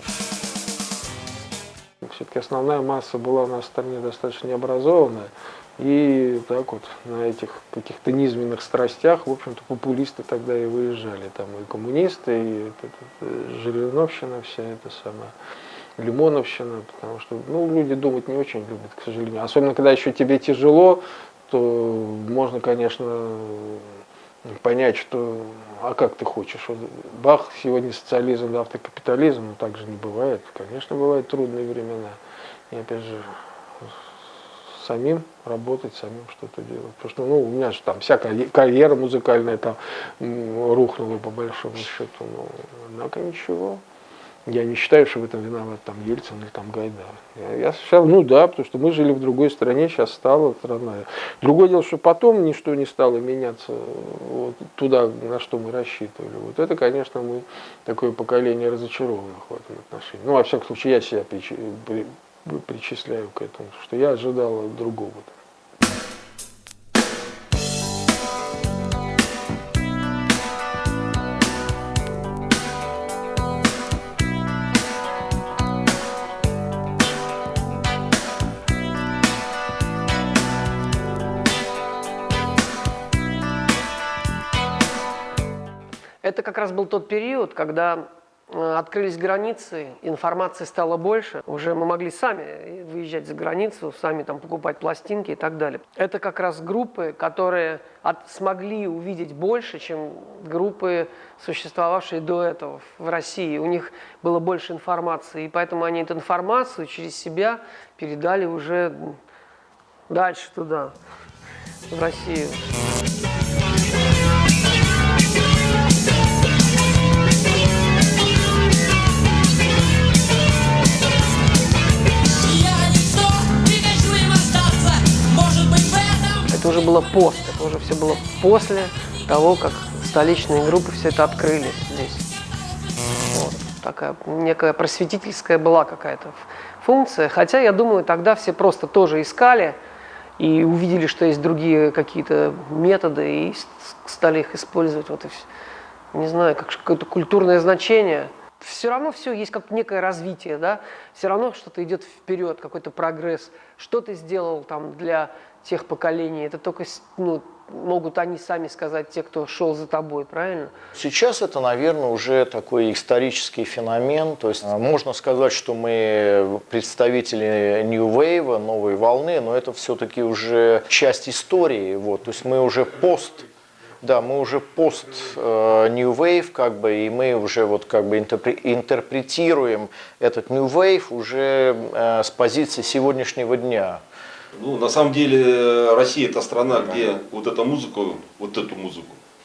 Все-таки основная масса была у нас в стране достаточно необразованная. И так вот на этих каких-то низменных страстях, в общем-то, популисты тогда и выезжали. Там и коммунисты, и Жириновщина вся эта самая, Лимоновщина. Потому что люди думать не очень любят, к сожалению. Особенно, когда еще тебе тяжело, то можно, конечно, понять, что, а как ты хочешь? Вот бах, сегодня социализм, завтра капитализм, но так же не бывает. Конечно, бывают трудные времена. И опять же, самим работать, самим что-то делать. Потому что, у меня же там вся карьера музыкальная там рухнула по большому счету. Однако ничего. Я не считаю, что в этом виноват там Ельцин или там Гайдар. Я сейчас, да, потому что мы жили в другой стране, сейчас стала страна. Другое дело, что потом ничто не стало меняться вот туда, на что мы рассчитывали. Вот это, конечно, мы такое поколение разочарованных в этом отношении. Во всяком случае, я себя причисляю к этому, что я ожидал другого. Это как раз был тот период, когда открылись границы, информации стало больше. Уже мы могли сами выезжать за границу, сами там покупать пластинки и так далее. Это как раз группы, которые смогли увидеть больше, чем группы, существовавшие до этого в России. У них было больше информации, и поэтому они эту информацию через себя передали уже дальше туда, в Россию. Это уже было это уже все было после того, как столичные группы все это открыли здесь. Вот. Такая некая просветительская была какая-то функция. Хотя, я думаю, тогда все просто тоже искали и увидели, что есть другие какие-то методы, и стали их использовать. Вот и все. Не знаю, как какое-то культурное значение. Все равно все есть как некое развитие, да? Все равно что-то идет вперед, какой-то прогресс. Что ты сделал там для тех поколений? Это только могут они сами сказать, те, кто шел за тобой, правильно? Сейчас это, наверное, уже такой исторический феномен. То есть можно сказать, что мы представители New Wave, новой волны, но это все-таки уже часть истории. Вот. То есть мы уже мы уже пост New Wave, и мы уже интерпретируем этот New Wave уже с позиции сегодняшнего дня. На самом деле Россия это страна, где эту музыку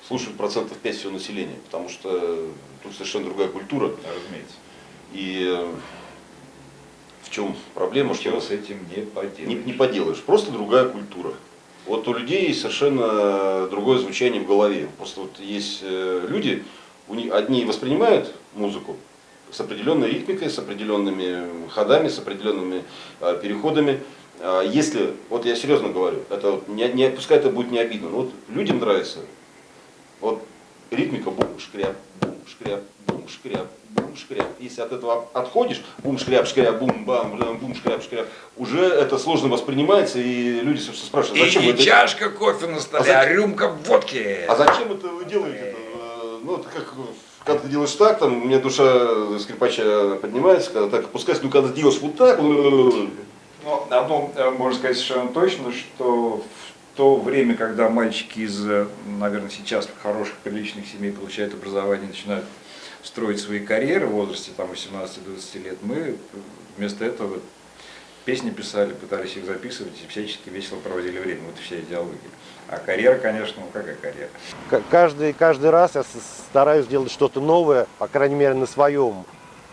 слушают 5% всего населения, потому что тут совершенно другая культура. Разумеется. И в чем проблема, Ничего что с этим не поделаешь. Не поделаешь, просто другая культура. Вот у людей совершенно другое звучание в голове. Просто есть люди, одни воспринимают музыку с определенной ритмикой, с определенными ходами, с определенными переходами. Если, я серьезно говорю, это пускай это будет не обидно, но людям нравится ритмика бум-шкряп, бум-шкряп, бум-шкряп, бум-шкряп. Если от этого отходишь, бум-шкряп-шкряп, бум-бам, бум-шкряп-шкряп, уже это сложно воспринимается, и люди спрашивают, зачем и вы это... чашка кофе на столе, а рюмка водки. А зачем это вы делаете? Это как... Когда ты делаешь так, у меня душа скрипача поднимается, когда так опускается, когда ты делаешь вот так... Одно можно сказать совершенно точно, что в то время, когда мальчики из, наверное, сейчас хороших, приличных семей получают образование, начинают строить свои карьеры в возрасте 18-20 лет, мы вместо этого песни писали, пытались их записывать и всячески весело проводили время. Вот и вся идеология. А карьера, конечно, ну какая карьера? Каждый раз я стараюсь делать что-то новое, по крайней мере, на своем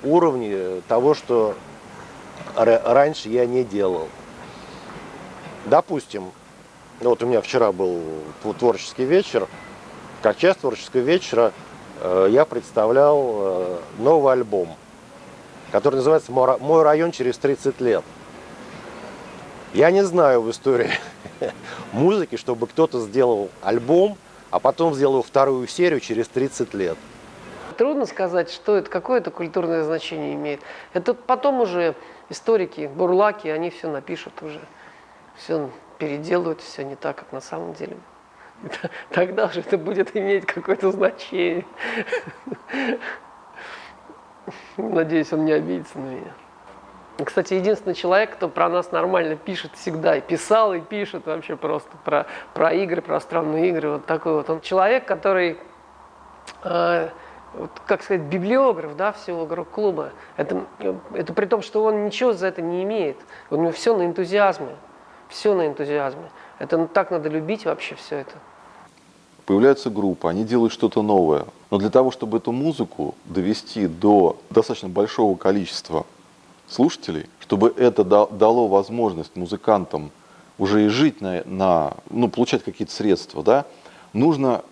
уровне того, что раньше я не делал. Допустим, вот у меня вчера был творческий вечер. Как часть творческого вечера я представлял новый альбом, который называется «Мой район через 30 лет». Я не знаю в истории музыки, чтобы кто-то сделал альбом, а потом сделал вторую серию через 30 лет. Трудно сказать, что это, какое это культурное значение имеет. Это потом уже историки, бурлаки, они все напишут уже, все переделают, все не так, как на самом деле. Тогда же это будет иметь какое-то значение. Надеюсь, он не обидится на меня. Кстати, единственный человек, кто про нас нормально пишет всегда, и писал, и пишет вообще просто про игры, про странные игры, вот такой вот. Он человек, который, вот, как сказать, библиограф, да, всего рок-клуба. Это при том, что он ничего за это не имеет. У него все на энтузиазме. Все на энтузиазме. Это так надо любить вообще все это. Появляются группы, они делают что-то новое. Но для того, чтобы эту музыку довести до достаточно большого количества слушателей, чтобы это дало возможность музыкантам уже и жить ну, получать какие-то средства, да, нужно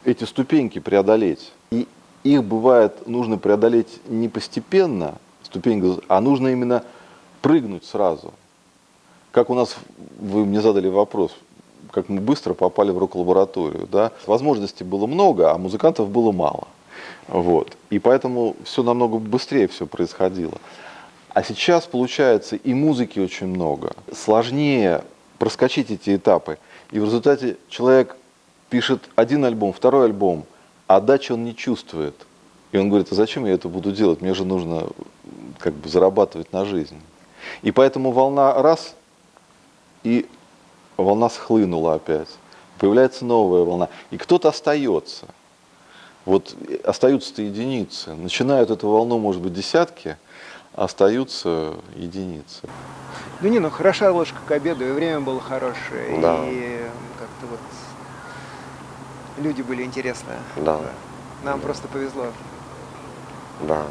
эти ступеньки преодолеть. И их бывает нужно преодолеть не постепенно, ступеньку, а нужно именно прыгнуть сразу. Как у нас, вы мне задали вопрос, как мы быстро попали в рок-лабораторию, да? Возможностей было много, а музыкантов было мало. Вот. И поэтому все намного быстрее все происходило. А сейчас, получается, и музыки очень много. Сложнее проскочить эти этапы. И в результате человек пишет один альбом, второй альбом, а отдачи он не чувствует. И он говорит, а зачем я это буду делать? Мне же нужно как бы зарабатывать на жизнь. И поэтому волна раз, и волна схлынула опять. Появляется новая волна. И кто-то остается. Вот остаются-то единицы. Начинают эту волну, может быть, десятки, а остаются единицы. Да не, ну хороша ложка к обеду, и время было хорошее, Да. и как-то вот люди были интересные. Да. Нам просто повезло. Да.